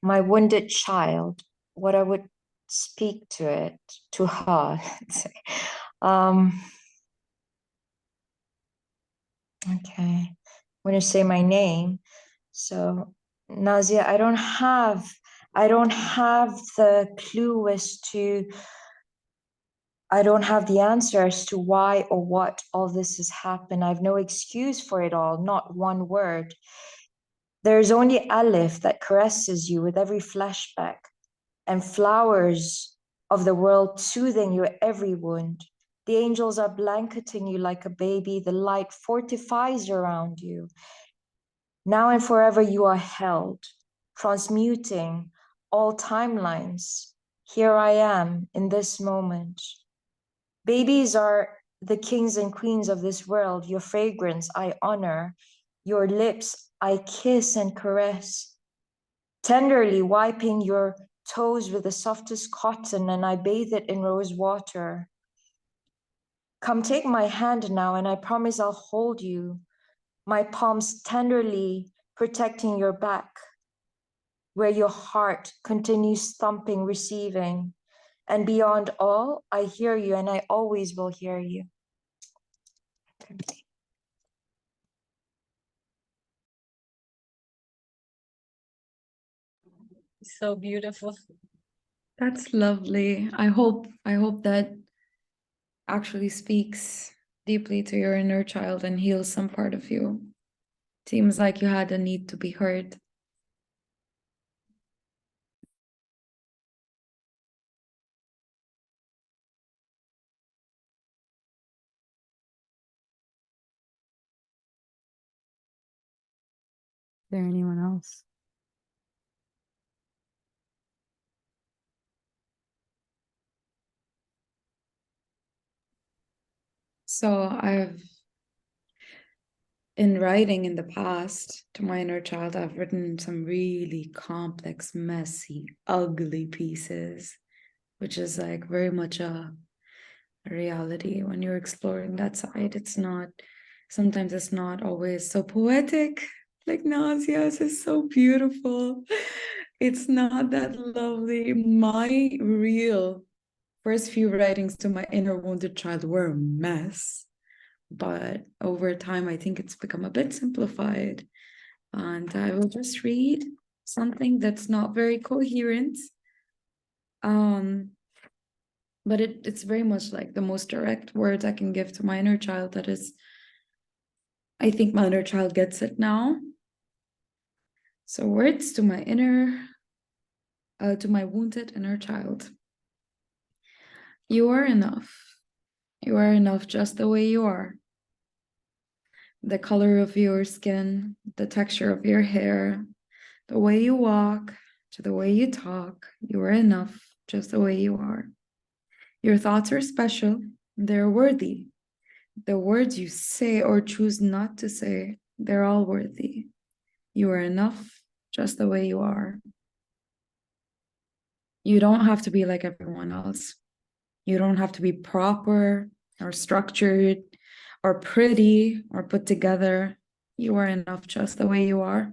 my wounded child, what I would speak to it, to her, um, okay, I'm going to say my name. So, Nazia, I don't have the clue as to, I don't have the answer as to why or what all this has happened. I have no excuse for it all, not one word. There's only Aleph that caresses you with every flashback, and flowers of the world soothing your every wound. The angels are blanketing you like a baby. The light fortifies around you. Now and forever you are held, transmuting all timelines. Here I am in this moment. Babies are the kings and queens of this world. Your fragrance I honor. Your lips I kiss and caress. Tenderly wiping your toes with the softest cotton, and I bathe it in rose water. Come take my hand now, and I promise I'll hold you. My palms tenderly protecting your back, where your heart continues thumping, receiving. And beyond all, I hear you, and I always will hear you. So beautiful. That's lovely. I hope that actually speaks deeply to your inner child and heals some part of you. Seems like you had a need to be heard. there anyone else? So in writing in the past to my inner child, I've written some really complex, messy, ugly pieces, which is like very much a reality when you're exploring that side. Sometimes it's not always so poetic. Like Nauseous is so beautiful. It's not that lovely. My real first few writings to my inner wounded child were a mess. But over time, I think it's become a bit simplified. And I will just read something that's not very coherent. But it's very much like the most direct words I can give to my inner child. That is, I think my inner child gets it now. So words to my to my wounded inner child. You are enough. You are enough just the way you are. The color of your skin, the texture of your hair, the way you walk, to the way you talk, you are enough just the way you are. Your thoughts are special, they're worthy. The words you say or choose not to say, they're all worthy. You are enough just the way you are. You don't have to be like everyone else. You don't have to be proper or structured or pretty or put together. You are enough just the way you are.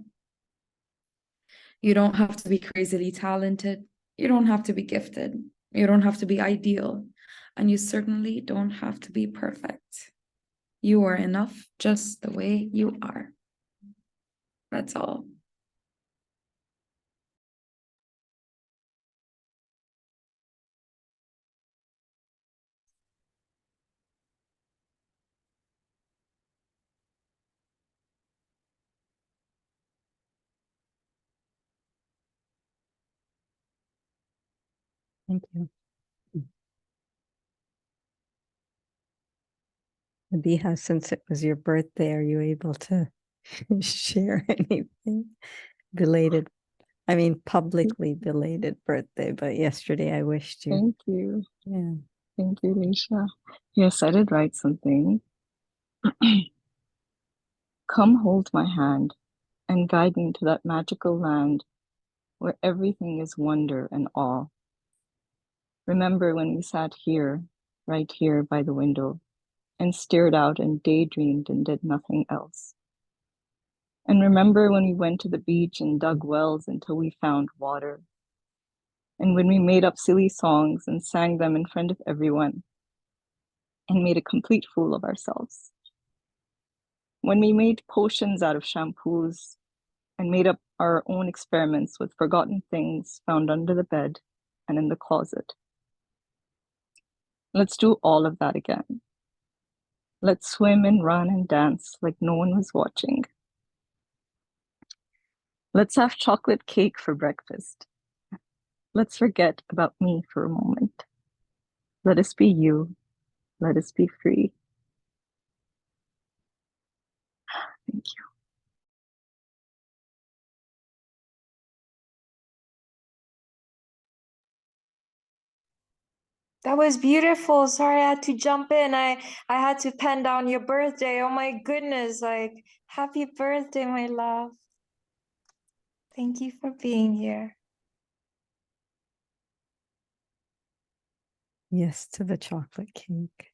You don't have to be crazily talented. You don't have to be gifted. You don't have to be ideal. And you certainly don't have to be perfect. You are enough just the way you are. That's all. Thank you. Abiha, since it was your birthday, are you able to share anything? Publicly belated birthday, but yesterday I wished you. Thank you. Yeah. Thank you, Nisha. Yes, I did write something. Come hold my hand and guide me to that magical land where everything is wonder and awe. Remember when we sat here, right here by the window, and stared out and daydreamed and did nothing else. And remember when we went to the beach and dug wells until we found water. And when we made up silly songs and sang them in front of everyone and made a complete fool of ourselves. When we made potions out of shampoos and made up our own experiments with forgotten things found under the bed and in the closet. Let's do all of that again. Let's swim and run and dance like no one was watching. Let's have chocolate cake for breakfast. Let's forget about me for a moment. Let us be you. Let us be free. Thank you. That was beautiful. Sorry, I had to jump in. I had to pen down your birthday. Oh my goodness, like happy birthday, my love. Thank you for being here. Yes to the chocolate cake.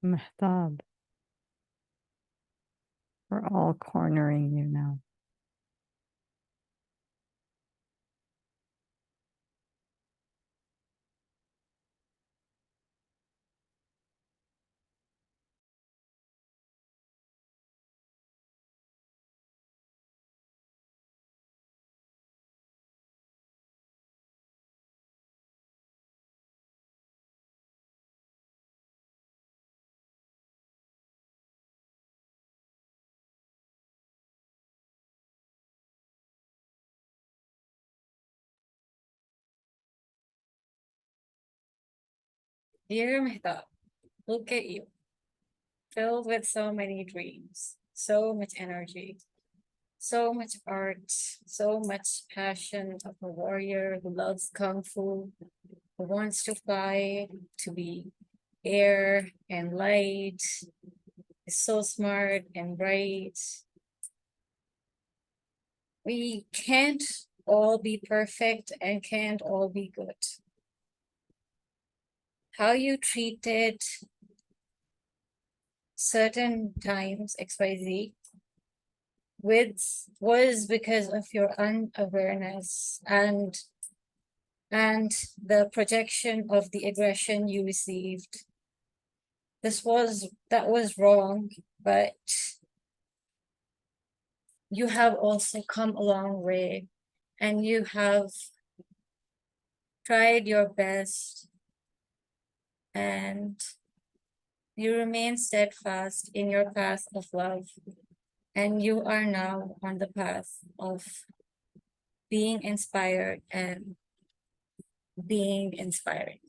Mehtab, we're all cornering you now. Dear Mehtab, look at you, filled with so many dreams, so much energy, so much art, so much passion of a warrior who loves kung fu, who wants to fly, to be air and light, is so smart and bright. We can't all be perfect and can't all be good. How you treated certain times, XYZ, was because of your unawareness and the projection of the aggression you received. That was wrong, but you have also come a long way and you have tried your best and you remain steadfast in your path of love. And you are now on the path of being inspired and being inspiring.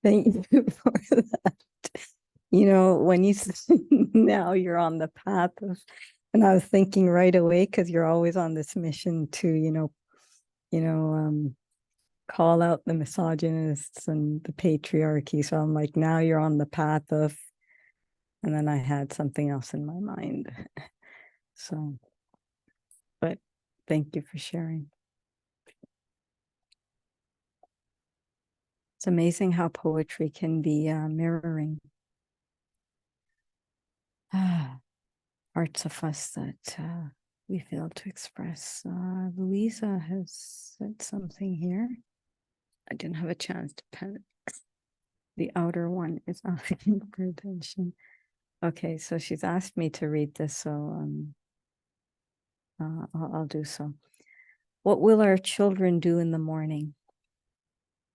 Thank you for that. You know, when you now you're on the path of, and I was thinking right away, because you're always on this mission to, call out the misogynists and the patriarchy. So I'm like, now you're on the path of, and then I had something else in my mind. So, but thank you for sharing. It's amazing how poetry can be mirroring parts of us that we fail to express. Louisa has said something here. I didn't have a chance to pen it. The outer one is asking for attention. Okay, so she's asked me to read this, so I'll do so. What will our children do in the morning?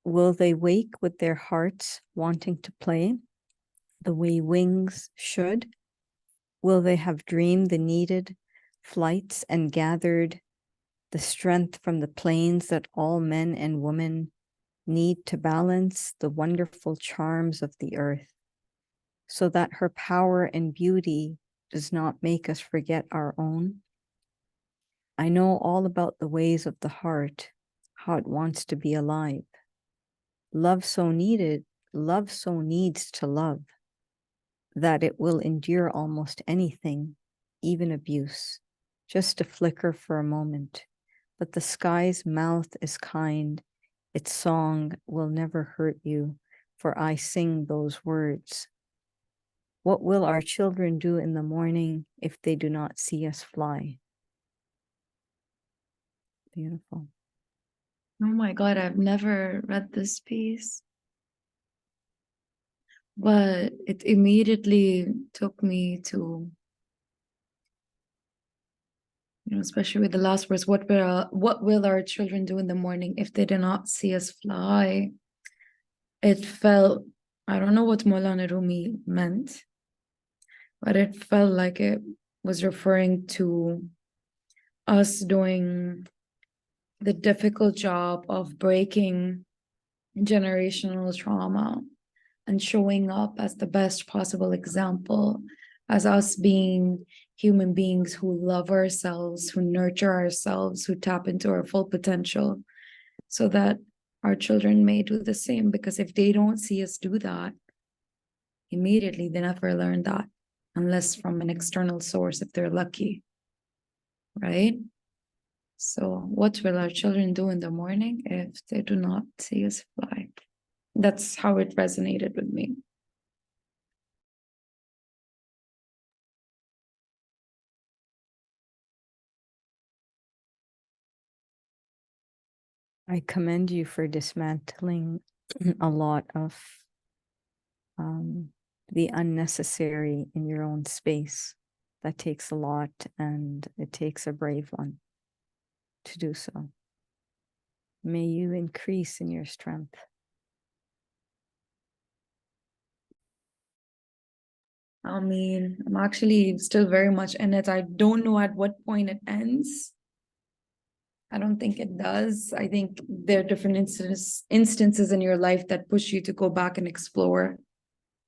Will they wake with their hearts wanting to play the way wings should? Will they have dreamed the needed flights and gathered the strength from the plains that all men and women need to balance the wonderful charms of the earth, so that her power and beauty does not make us forget our own? I know all about the ways of the heart, how it wants to be alive. Love so needs to love, that it will endure almost anything, even abuse, just to flicker for a moment. But the sky's mouth is kind. Its song will never hurt you, for I sing those words. What will our children do in the morning if they do not see us fly? Beautiful. Oh my God, I've never read this piece, but it immediately took me to, especially with the last words, what will our children do in the morning if they do not see us fly? It felt, I don't know what Maulana Rumi meant, but it felt like it was referring to us doing the difficult job of breaking generational trauma and showing up as the best possible example, as us being human beings who love ourselves, who nurture ourselves, who tap into our full potential, so that our children may do the same. Because if they don't see us do that, immediately they never learn that, unless from an external source, if they're lucky, right? So what will our children do in the morning if they do not see us fly? That's how it resonated with me. I commend you for dismantling a lot of the unnecessary in your own space. That takes a lot, and it takes a brave one to do so. May you increase in your strength. I mean, I'm actually still very much in it. I don't know at what point it ends. I don't think it does. I think there are different instances in your life that push you to go back and explore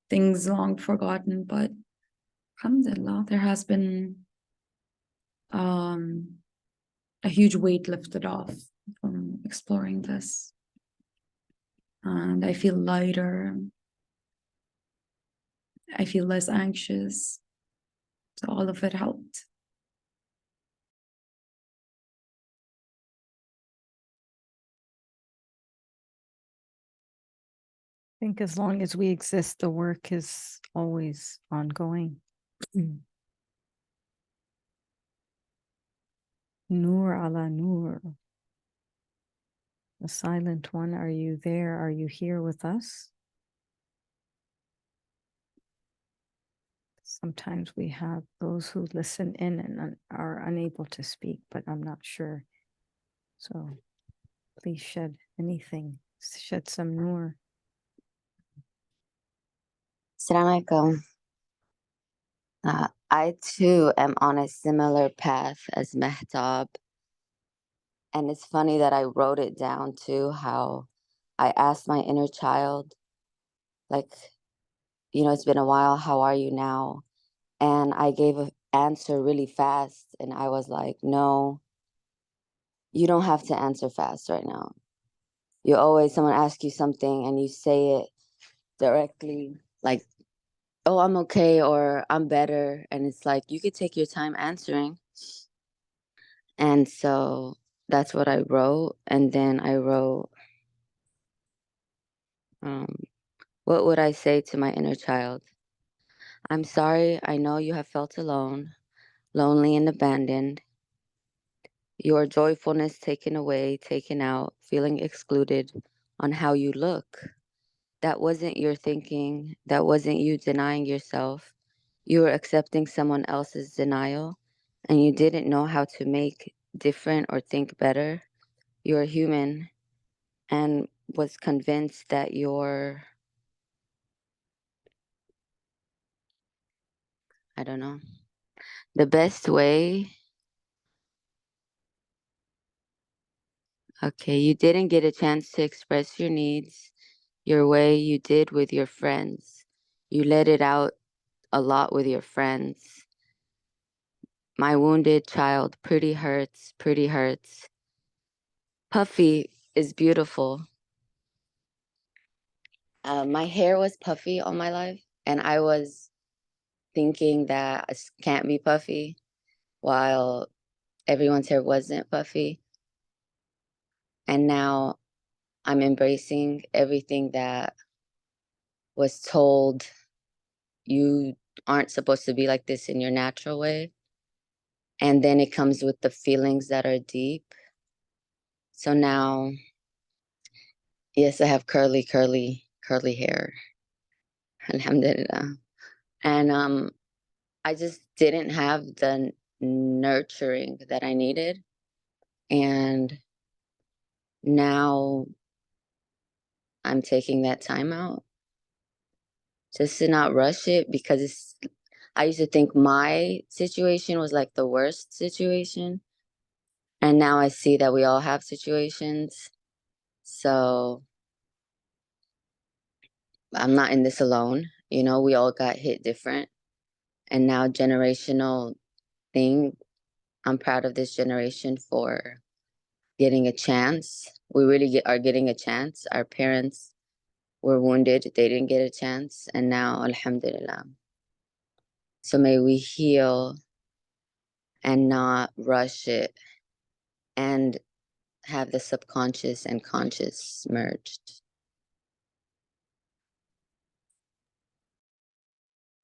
things long forgotten. But alhamdulillah, there has been a huge weight lifted off from exploring this. And I feel lighter. I feel less anxious. So all of it helped. I think as long as we exist, the work is always ongoing. Nur ala nur. The silent one, are you there? Are you here with us? Sometimes we have those who listen in and are unable to speak, but I'm not sure. So please shed anything, shed some nur. Assalamu alaikum. I too am on a similar path as Mehtab. And it's funny that I wrote it down too, how I asked my inner child, like, you know, it's been a while, how are you now? And I gave an answer really fast. And I was like, no, you don't have to answer fast right now. You always, someone asks you something and you say it directly, like, oh, I'm okay, or I'm better. And it's like, you could take your time answering. And so that's what I wrote. And then I wrote, what would I say to my inner child? I'm sorry, I know you have felt alone, lonely and abandoned. Your joyfulness taken away, taken out, feeling excluded on how you look. That wasn't your thinking. That wasn't you denying yourself. You were accepting someone else's denial, and you didn't know how to make different or think better. You're human, and was convinced that you're, I don't know, the best way. Okay, you didn't get a chance to express your needs your way you did with your friends. You let it out a lot with your friends. My wounded child, pretty hurts, pretty hurts. Puffy is beautiful. My hair was puffy all my life, and I was thinking that it can't be puffy, while everyone's hair wasn't puffy. And now I'm embracing everything that was told you aren't supposed to be like this in your natural way. And then it comes with the feelings that are deep. So now, yes, I have curly hair. Alhamdulillah. And I just didn't have the nurturing that I needed. And now I'm taking that time out just to not rush it, because I used to think my situation was like the worst situation. And now I see that we all have situations. So I'm not in this alone. You know, we all got hit different. And now generational thing, I'm proud of this generation for getting a chance. We really are getting a chance. Our parents were wounded. They didn't get a chance. And now, alhamdulillah. So may we heal and not rush it and have the subconscious and conscious merged.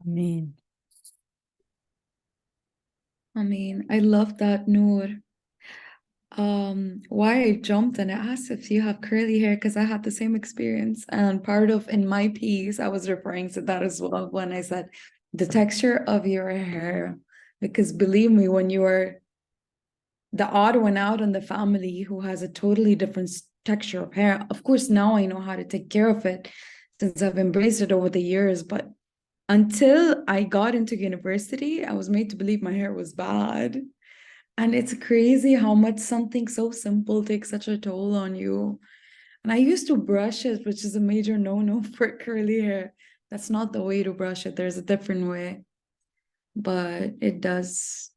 Ameen. I love that, Noor. Why I jumped and I asked if you have curly hair, because I had the same experience. And part of in my piece, I was referring to that as well when I said the texture of your hair. Because believe me, when you are the odd one out in the family who has a totally different texture of hair, of course, now I know how to take care of it since I've embraced it over the years. But Until I got into university, I was made to believe my hair was bad. And it's crazy how much something so simple takes such a toll on you. And I used to brush it, which is a major no-no for curly hair. That's not the way to brush it. There's a different way. But it does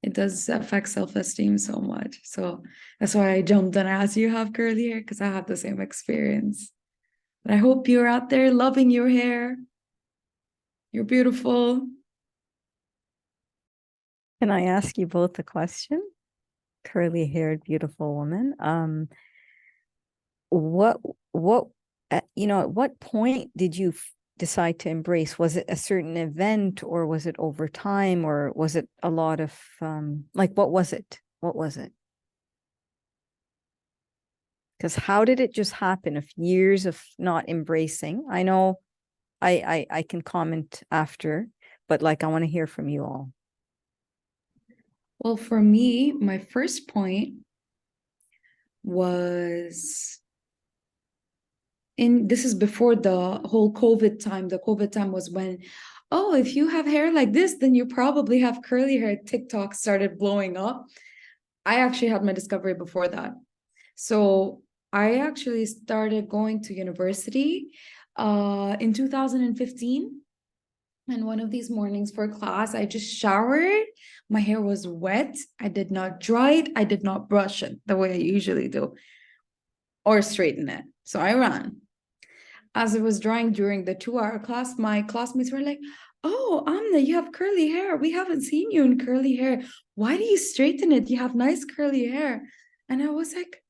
affect self-esteem so much. So that's why I jumped and asked you have curly hair, because I had the same experience. But I hope you're out there loving your hair. You're beautiful. Can I ask you both a question? Curly haired, beautiful woman. What at what point did you decide to embrace? Was it a certain event, or was it over time, or was it a lot of like, what was it? What was it? Because how did it just happen of years of not embracing? I know I can comment after, but like I want to hear from you all. Well, for me, my first point was this is before the whole COVID time. The COVID time was when, oh, if you have hair like this, then you probably have curly hair. TikTok started blowing up. I actually had my discovery before that. So I actually started going to university in 2015. And one of these mornings for class, I just showered. My hair was wet. I did not dry it. I did not brush it the way I usually do or straighten it. So I ran. As it was drying during the 2-hour class, my classmates were like, oh, Amna, you have curly hair. We haven't seen you in curly hair. Why do you straighten it? You have nice curly hair. And I was like,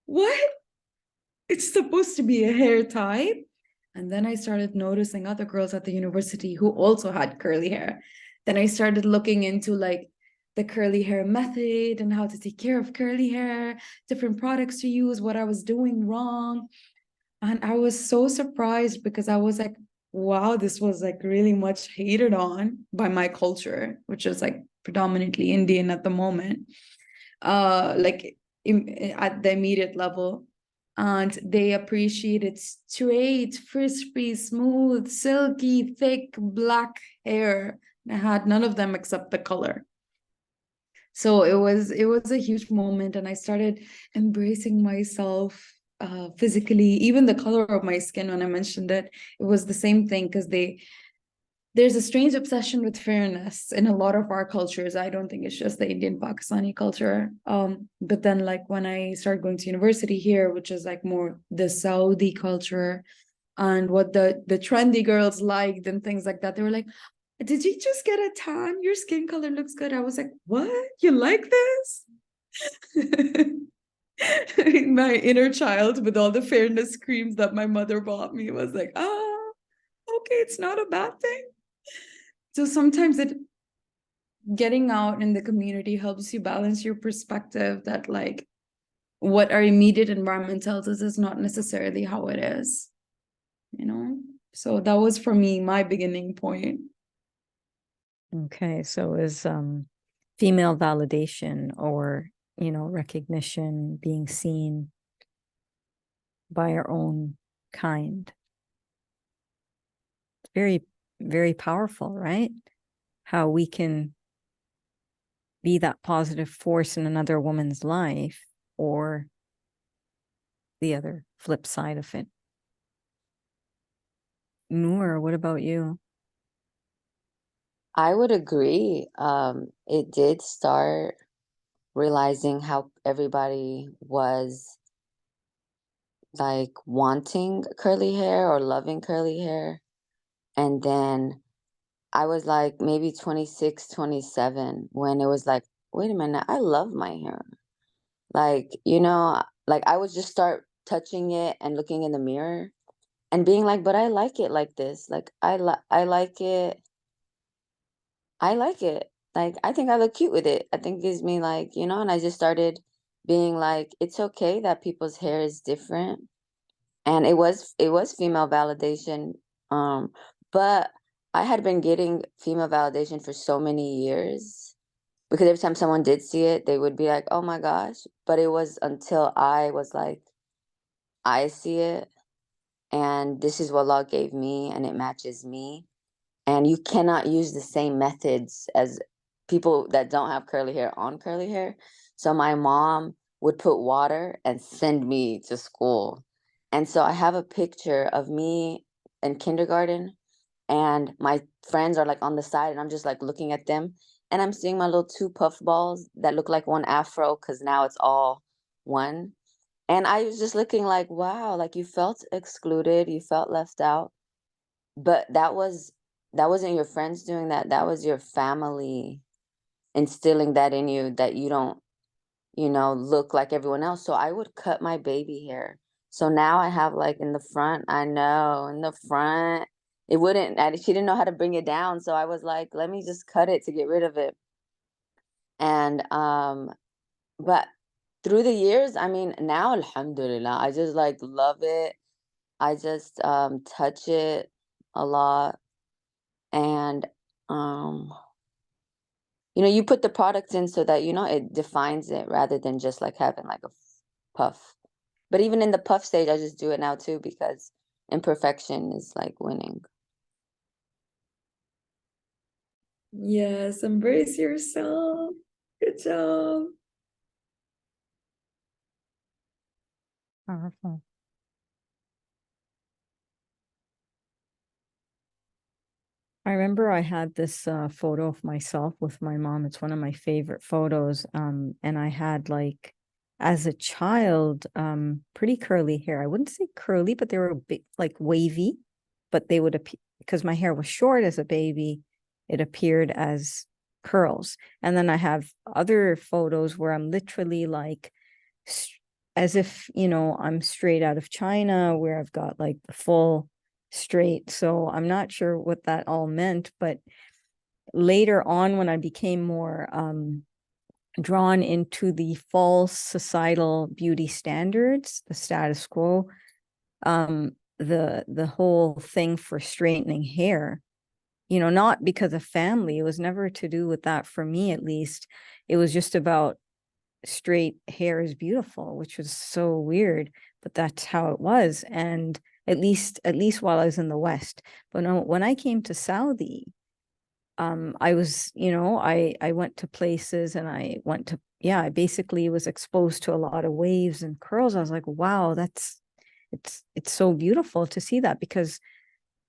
what? It's supposed to be a hair type. And then I started noticing other girls at the university who also had curly hair. Then I started looking into like the curly hair method and how to take care of curly hair, different products to use, what I was doing wrong. And I was so surprised because I was like, wow, this was like really much hated on by my culture, which is like predominantly Indian at the moment. Like at the immediate level. And they appreciate it straight, frizzy, smooth, silky, thick, black hair. I had none of them except the color. So it was a huge moment, and I started embracing myself physically, even the color of my skin. When I mentioned it, it was the same thing, because there's a strange obsession with fairness in a lot of our cultures. I don't think it's just the Indian Pakistani culture. But then like when I started going to university here, which is like more the Saudi culture and what the trendy girls liked and things like that, they were like, did you just get a tan? Your skin color looks good. I was like, what? You like this? My inner child with all the fairness creams that my mother bought me was like, oh, okay, it's not a bad thing. So sometimes getting out in the community helps you balance your perspective that like what our immediate environment tells us is not necessarily how it is, you know? So that was for me, my beginning point. Okay, so is female validation or recognition, being seen by our own kind. Very, very powerful, right? How we can be that positive force in another woman's life, or the other flip side of it. Noor, what about you? I would agree. It did start realizing how everybody was like wanting curly hair or loving curly hair. And then I was like maybe 26, 27 when it was like, wait a minute, I love my hair. Like, like I would just start touching it and looking in the mirror and being like, but I like it like this. Like I like it. I like it. Like I think I look cute with it. I think it gives me like, and I just started being like, it's okay that people's hair is different. And it was female validation. But I had been getting female validation for so many years because every time someone did see it, they would be like, oh my gosh. But it was until I was like, I see it. and this is what Allah gave me, and it matches me. And you cannot use the same methods as people that don't have curly hair on curly hair. So my mom would put water and send me to school. And so I have a picture of me in kindergarten, and my friends are like on the side, and I'm just like looking at them, and I'm seeing my little two puff balls that look like one afro, because now it's all one. And I was just looking like, wow, like you felt excluded, you felt left out. But that wasn't your friends doing that. That was your family instilling that in you, that you don't, look like everyone else. So I would cut my baby hair. So now I have like in the front, I know, in the front, it wouldn't, she didn't know how to bring it down. So I was like, let me just cut it to get rid of it. And, but through the years, I mean, now, alhamdulillah, I just like love it. I just touch it a lot. And you put the products in so that it defines it, rather than just like having like a puff. But even in the puff stage, I just do it now too, because imperfection is like winning. Yes, embrace yourself. Good job. Powerful. I remember I had this photo of myself with my mom. It's one of my favorite photos. And I had like, as a child, pretty curly hair. I wouldn't say curly, but they were big, like wavy, but they would appear, because my hair was short as a baby, it appeared as curls. And then I have other photos where I'm literally like, as if, I'm straight out of China, where I've got like the full straight. So I'm not sure what that all meant, but later on, when I became more drawn into the false societal beauty standards, the status quo, the whole thing for straightening hair, not because of family, it was never to do with that, for me at least. It was just about straight hair is beautiful, which was so weird, but that's how it was. And at least while I was in the West. But no, when I came to Saudi, I was, I went to places, and I basically was exposed to a lot of waves and curls. I was like, wow, it's so beautiful to see that, because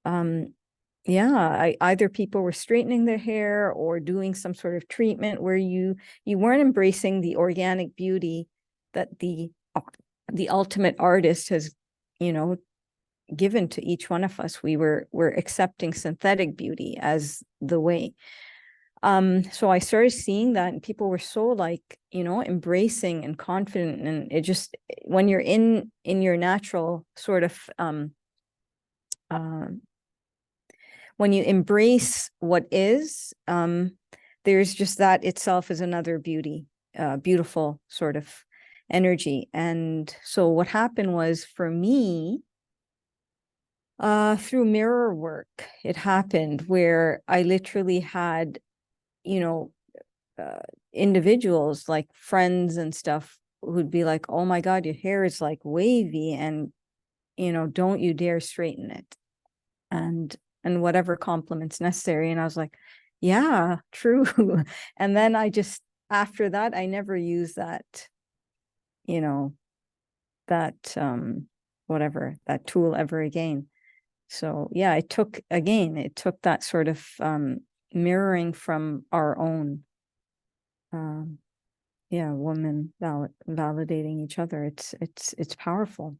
either people were straightening their hair or doing some sort of treatment where you weren't embracing the organic beauty that the ultimate artist has, given to each one of us. We're accepting synthetic beauty as the way. So I started seeing that, and people were so like, embracing and confident, and it just, when you're in your natural sort of when you embrace what is, there's just that itself is another beautiful sort of energy. And so what happened was, for me, through mirror work, it happened where I literally had, individuals, like friends and stuff, who'd be like, oh my God, your hair is like wavy, and, don't you dare straighten it. And whatever compliments necessary. And I was like, yeah, true. And then after that, I never used that, that whatever, that tool ever again. So yeah, it took that sort of mirroring from our own women validating each other. It's powerful.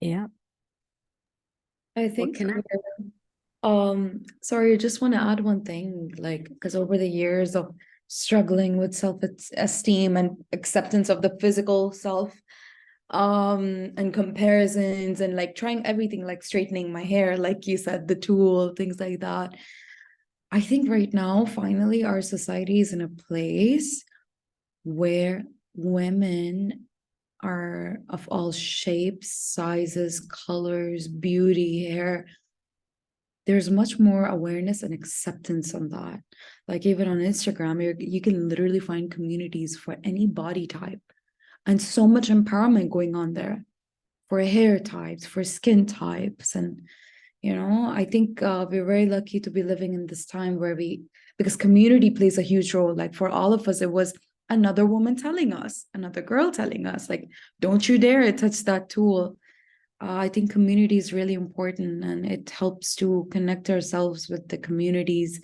Yeah. I think can sorry, I just want to add one thing, like, because over the years of struggling with self-esteem and acceptance of the physical self, and comparisons, and like trying everything, like straightening my hair, like you said, the tool, things like that. I think right now, finally, our society is in a place where women are of all shapes, sizes, colors, beauty, hair. There's much more awareness and acceptance on that. Like even on Instagram, you can literally find communities for any body type, and so much empowerment going on there. for hair types, for skin types. And, I think we're very lucky to be living in this time where because community plays a huge role. Like for all of us, it was another woman telling us, another girl telling us, like, don't you dare touch that tool. I think community is really important, and it helps to connect ourselves with the communities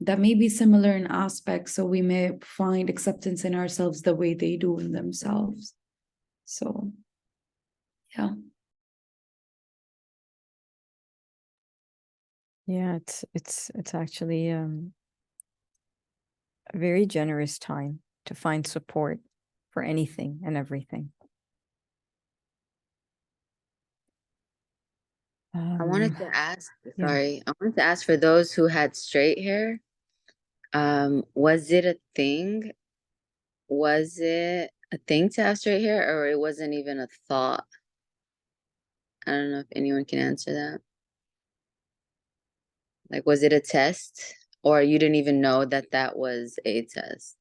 that may be similar in aspects, so we may find acceptance in ourselves the way they do in themselves. So, yeah. Yeah, it's actually a very generous time to find support for anything and everything. I wanted to ask, yeah. sorry, I wanted to ask for those who had straight hair, was it a thing? Was it a thing to have straight hair, or it wasn't even a thought? I don't know if anyone can answer that. Like, was it a test, or you didn't even know that that was a test?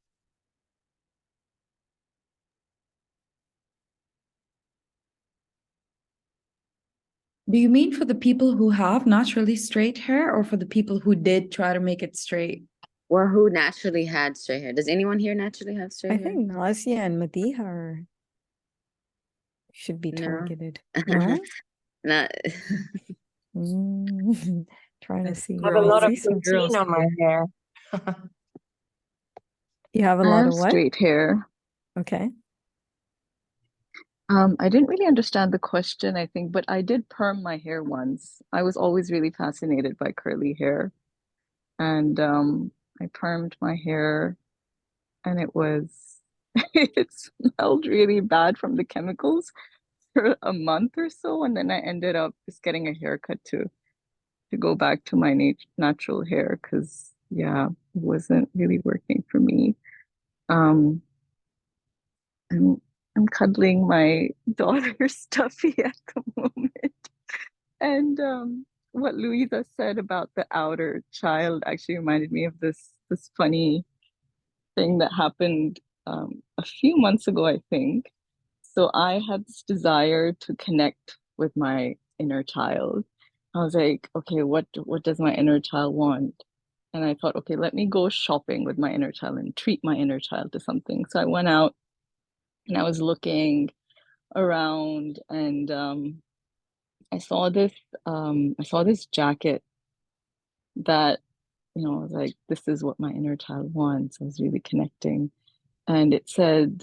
Do you mean for the people who have naturally straight hair, or for the people who did try to make it straight? Or who naturally had straight hair? Does anyone here naturally have straight I hair? think Nazia and Madiha should be No. targeted. No? Not. Trying to see. I have a lot of See some protein on my hair. You have a I lot have of what? straight hair. Okay. I didn't really understand the question, I think, but I did perm my hair once. I was always really fascinated by curly hair. And I permed my hair, and it smelled really bad from the chemicals for a month or so. And then I ended up just getting a haircut to go back to my natural hair because, yeah, it wasn't really working for me. Um, I'm, I'm cuddling my daughter's stuffy at the moment. And what Louisa said about the outer child actually reminded me of this funny thing that happened a few months ago, I think. So I had this desire to connect with my inner child. I was like, okay, what does my inner child want? And I thought, okay, let me go shopping with my inner child and treat my inner child to something. So I went out and I was looking around, and I saw this jacket that, I was like, this is what my inner child wants. I was really connecting. And it said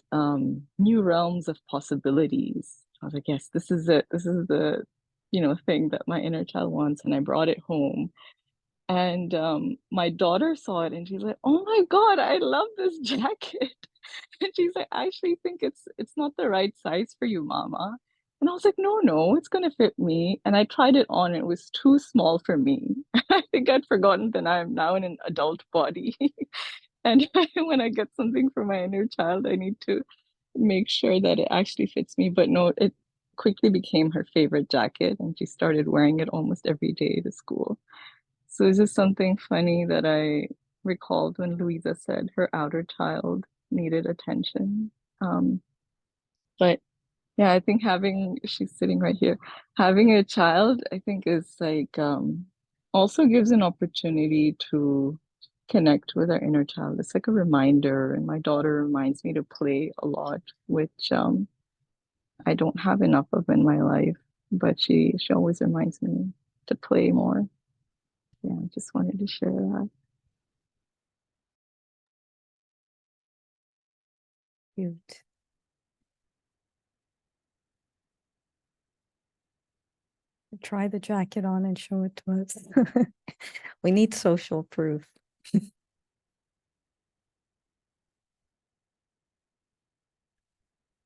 new realms of possibilities. I was like, yes, this is it. This is the, thing that my inner child wants. And I brought it home. And my daughter saw it and she's like, oh my God, I love this jacket. And she's like, I actually think it's not the right size for you, Mama. And I was like, no, it's gonna fit me. And I tried it on, it was too small for me. I think I'd forgotten that I'm now in an adult body. And when I get something for my inner child, I need to make sure that it actually fits me. But no, it quickly became her favorite jacket, and she started wearing it almost every day to school. So it's just something funny that I recalled when Louisa said her outer child needed attention. But yeah, I think she's sitting right here, having a child, I think is like also gives an opportunity to connect with our inner child. It's like a reminder, and my daughter reminds me to play a lot, which I don't have enough of in my life, but she always reminds me to play more. Yeah, I just wanted to share that. Cute. Try the jacket on and show it to us. We need social proof.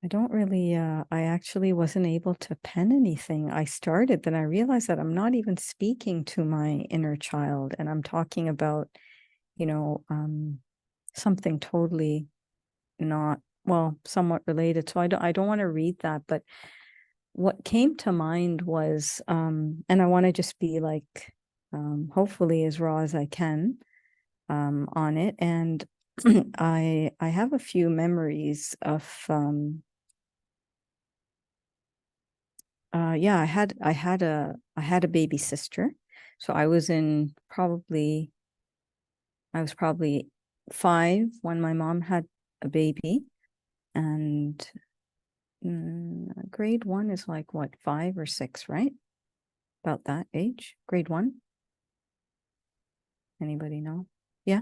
I don't really, I actually wasn't able to pen anything. I started, then I realized that I'm not even speaking to my inner child, and I'm talking about, something totally not, well, somewhat related. So I don't want to read that, but what came to mind was, and I want to just be like, hopefully as raw as I can, on it. And I have a few memories of, yeah, I had a baby sister. So I was probably 5 when my mom had a baby. And grade 1 is like what, 5 or 6, right? About that age, grade 1. Anybody know? Yeah.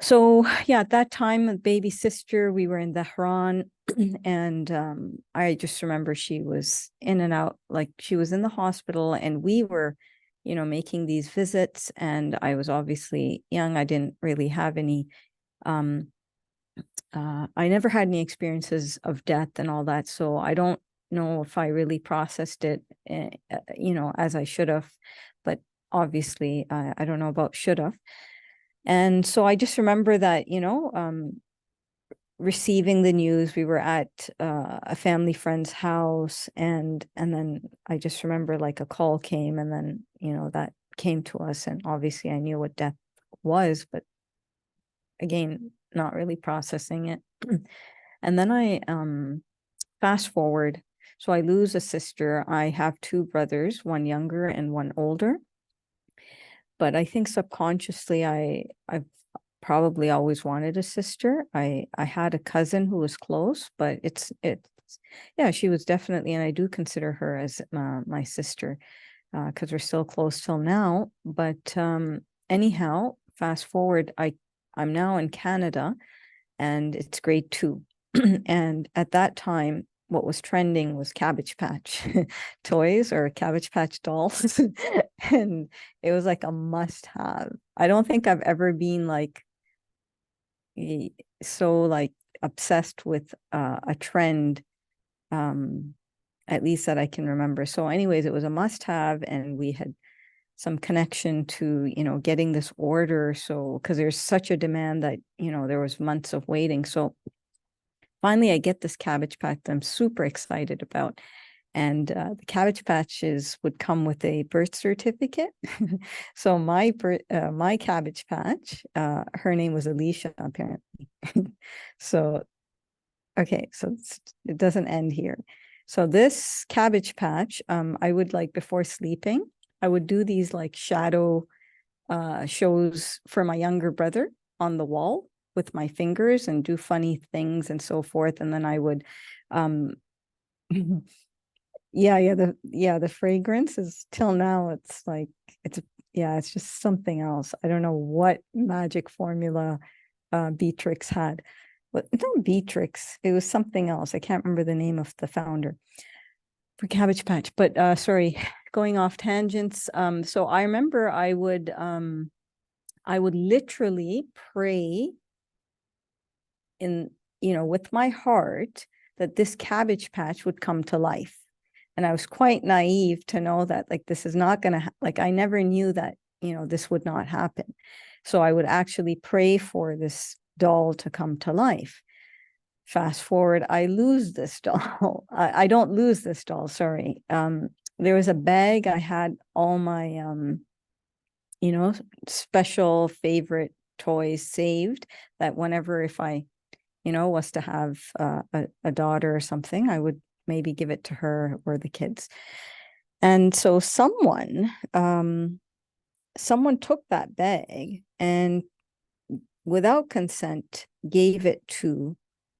So yeah, at that time, a baby sister, we were in Dhahran, and I just remember she was in and out, like she was in the hospital, and we were, making these visits, and I was obviously young. I didn't really have any I never had any experiences of death and all that, so I don't know if I really processed it, as I should have. But obviously, I don't know about should have. And so I just remember that, receiving the news. We were at a family friend's house, and then I just remember like a call came, and then that came to us, and obviously I knew what death was, but again, not really processing it. And then I fast forward. So I lose a sister. I have 2 brothers, one younger and one older. But I think subconsciously I've probably always wanted a sister. I had a cousin who was close, but it's yeah, she was definitely, and I do consider her as my sister, because we're still close till now. But anyhow, fast forward, I'm now in Canada, and it's grade 2. And at that time, what was trending was Cabbage Patch toys or Cabbage Patch dolls. And it was like a must have. I don't think I've ever been like so like obsessed with a trend, at least that I can remember. So anyways, it was a must have, and we had some connection to getting this order. So because there's such a demand that there was months of waiting. So finally I get this Cabbage Patch that I'm super excited about. And the Cabbage Patches would come with a birth certificate. So my Cabbage Patch, her name was Alicia, apparently. So okay, so it doesn't end here. So this Cabbage Patch, I would, like, before sleeping, I would do these like shadow shows for my younger brother on the wall with my fingers and do funny things and so forth. And then I would the fragrance is, till now, it's like, it's just something else. I don't know what magic formula Beatrix had. But it's not Beatrix, it was something else. I can't remember the name of the founder for Cabbage Patch. But sorry, going off tangents. So I remember I would literally pray in, with my heart, that this Cabbage Patch would come to life. And I was quite naive to know that, like, this is not going to, like, I never knew that, this would not happen. So I would actually pray for this doll to come to life. Fast forward, I lose this doll. I don't lose this doll, sorry. There was a bag, I had all my, special favorite toys saved, that whenever, if I, was to have a daughter or something, I would maybe give it to her or the kids. And so someone took that bag and, without consent, gave it to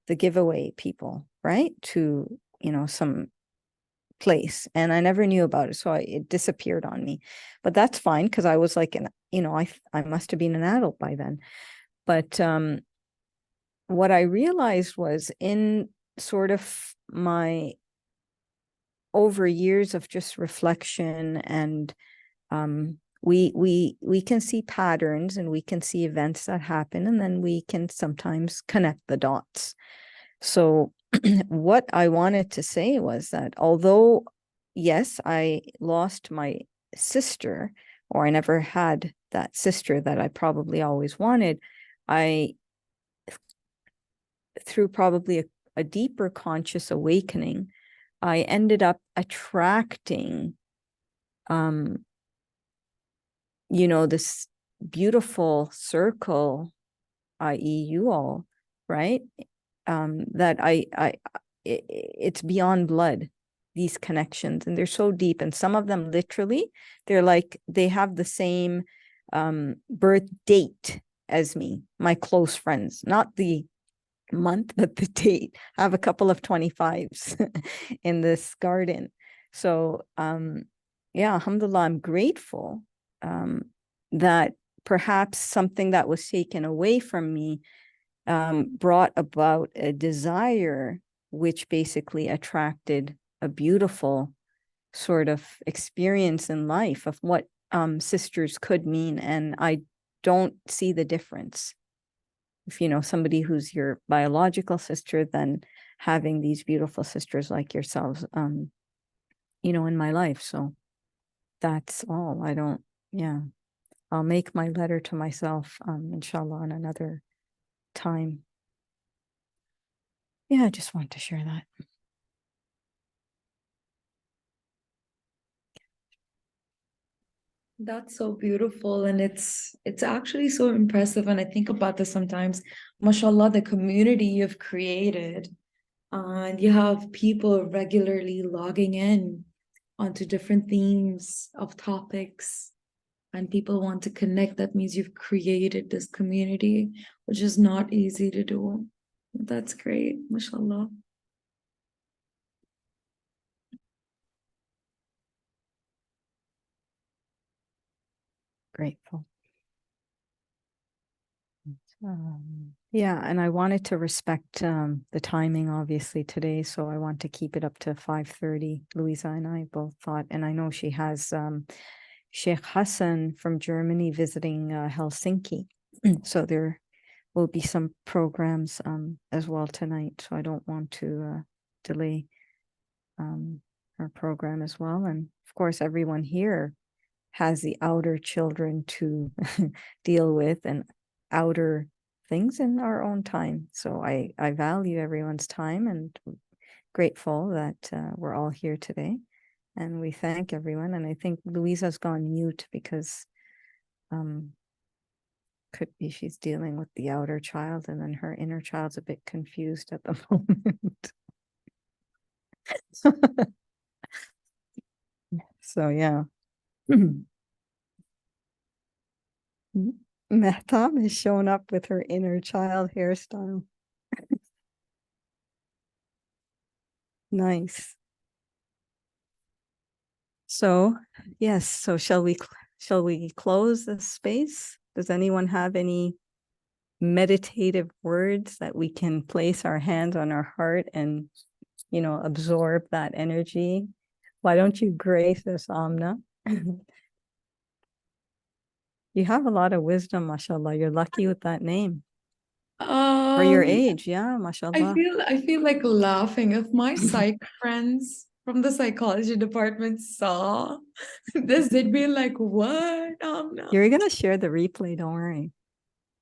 the giveaway people, right? To, some place. And I never knew about it. So it disappeared on me. But that's fine, because I was like, I must have been an adult by then. But what I realized was, in sort of my over years of just reflection, and we can see patterns, and we can see events that happen, and then we can sometimes connect the dots. So what I wanted to say was that, although, yes, I lost my sister, or I never had that sister that I probably always wanted, through probably a deeper conscious awakening, I ended up attracting, this beautiful circle, i.e. you all, right? That it's beyond blood. these connections, and they're so deep. And some of them literally, they're like, they have the same birth date as me, my close friends, not the month, but the date. I have a couple of 25s in this garden. So yeah, alhamdulillah, I'm grateful that perhaps something that was taken away from me brought about a desire which basically attracted a beautiful sort of experience in life of what sisters could mean. And I don't see the difference. If you know somebody who's your biological sister, then having these beautiful sisters like yourselves, you know, in my life. So that's all. I don't, yeah. I'll make my letter to myself, inshallah, on another time. Yeah, I just want to share that. That's so beautiful, and it's actually so impressive. And I think about this sometimes, mashallah, the community you've created, and you have people regularly logging in onto different themes of topics, and people want to connect. That means you've created this community, which is not easy to do. That's great, mashallah. Grateful. Yeah, and I wanted to respect the timing, obviously, today. So I want to keep it up to 5:30. Louisa and I both thought, and I know she has Sheikh Hassan from Germany visiting Helsinki. So there will be some programs as well tonight. So I don't want to delay her program as well. And of course, everyone here has the outer children to deal with and outer things in our own time. So I value everyone's time and grateful that we're all here today. And we thank everyone. And I think Louisa's gone mute because could be she's dealing with the outer child, and then her inner child's a bit confused at the moment. So yeah. Mehtab has shown up with her inner child hairstyle. Nice. So yes, so shall we close the space? Does anyone have any meditative words that we can place our hands on our heart and, you know, absorb that energy? Why don't you grace us, Amna? You have a lot of wisdom, mashallah. You're lucky with that name. For your age, yeah, mashallah. I feel like laughing if my psych friends from the psychology department saw this, they'd be like, what? No. You're gonna share the replay, don't worry.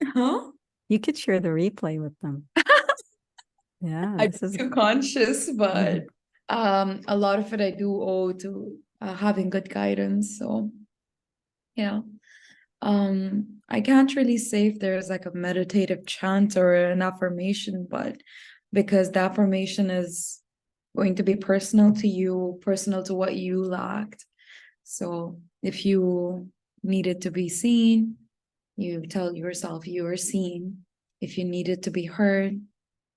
Huh? You could share the replay with them. Yeah, I'm this is too conscious, but a lot of it I do owe to having good guidance. So yeah. I can't really say if there's like a meditative chant or an affirmation, but because the affirmation is going to be personal to you, personal to what you lacked. So if you needed to be seen, you tell yourself you are seen. If you needed to be heard,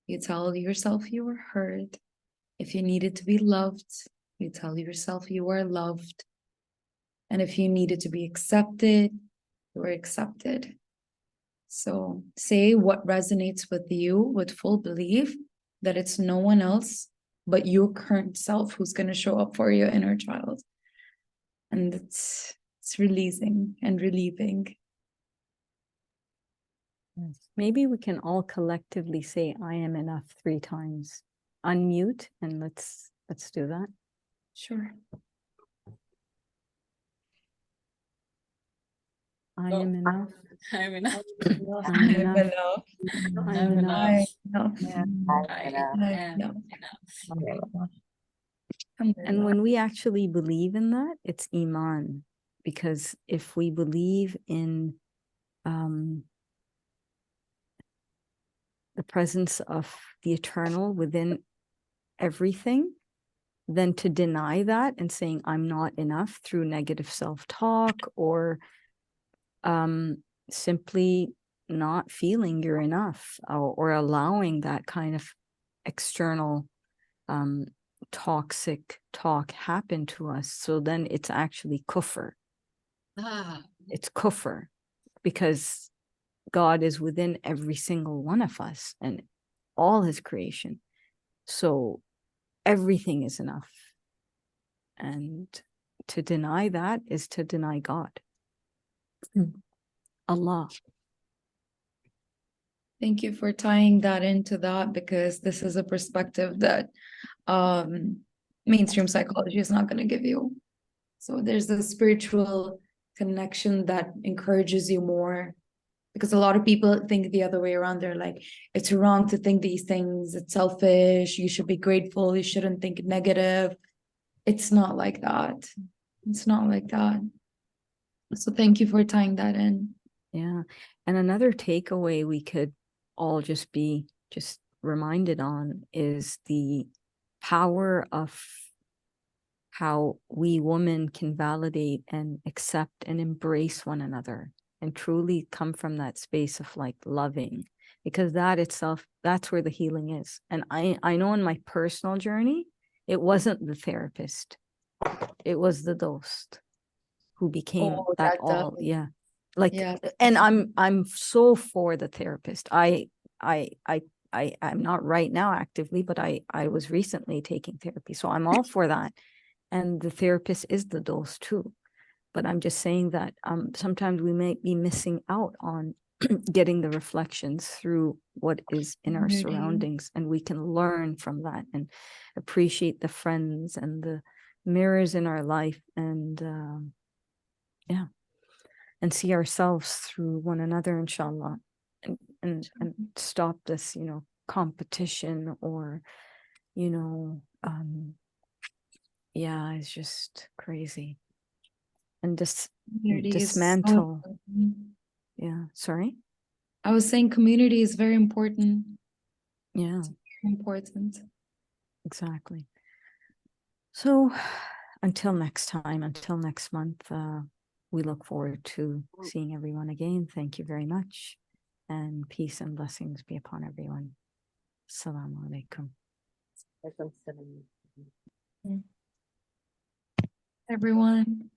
you tell yourself you were heard. If you needed to be loved, you tell yourself you are loved. And if you needed to be accepted, you are accepted. So say what resonates with you with full belief that it's no one else but your current self who's going to show up for your inner child. And it's releasing and relieving. Yes. Maybe we can all collectively say I am enough 3 times. Unmute and let's do that. Sure. I am enough. I'm enough. I'm enough. I'm enough. And when we actually believe in that, it's Iman. Because if we believe in the presence of the eternal within everything, than to deny that and saying I'm not enough through negative self-talk, or simply not feeling you're enough, or allowing that kind of external toxic talk happen to us. So then it's actually kufr. It's kufr, because God is within every single one of us and all his creation. So everything is enough. And to deny that is to deny God. Allah. Thank you for tying that into that, because this is a perspective that mainstream psychology is not going to give you. So there's the spiritual connection that encourages you more, because a lot of people think the other way around. They're like, it's wrong to think these things, it's selfish, you should be grateful, you shouldn't think negative. It's not like that. It's not like that. So thank you for tying that in. Yeah. And another takeaway we could all just be reminded on is the power of how we women can validate and accept and embrace one another and truly come from that space of like loving, because that itself, that's where the healing is. And I know in my personal journey, it wasn't the therapist, it was the dost who became that all. Yeah. Like, Yeah. and I'm so for the therapist. I'm not right now actively, but I was recently taking therapy. So I'm all for that. And the therapist is the dose too. But I'm just saying that sometimes we may be missing out on getting the reflections through what is in our surroundings, and we can learn from that and appreciate the friends and the mirrors in our life, and yeah, and see ourselves through one another, inshallah, and stop this, competition, or, yeah, it's just crazy. And dismantle. Yeah, sorry. I was saying community is very important. Yeah, Important. exactly. So until next time, until next month, we look forward to seeing everyone again. Thank you very much, and peace and blessings be upon everyone. Assalamu alaikum. Everyone.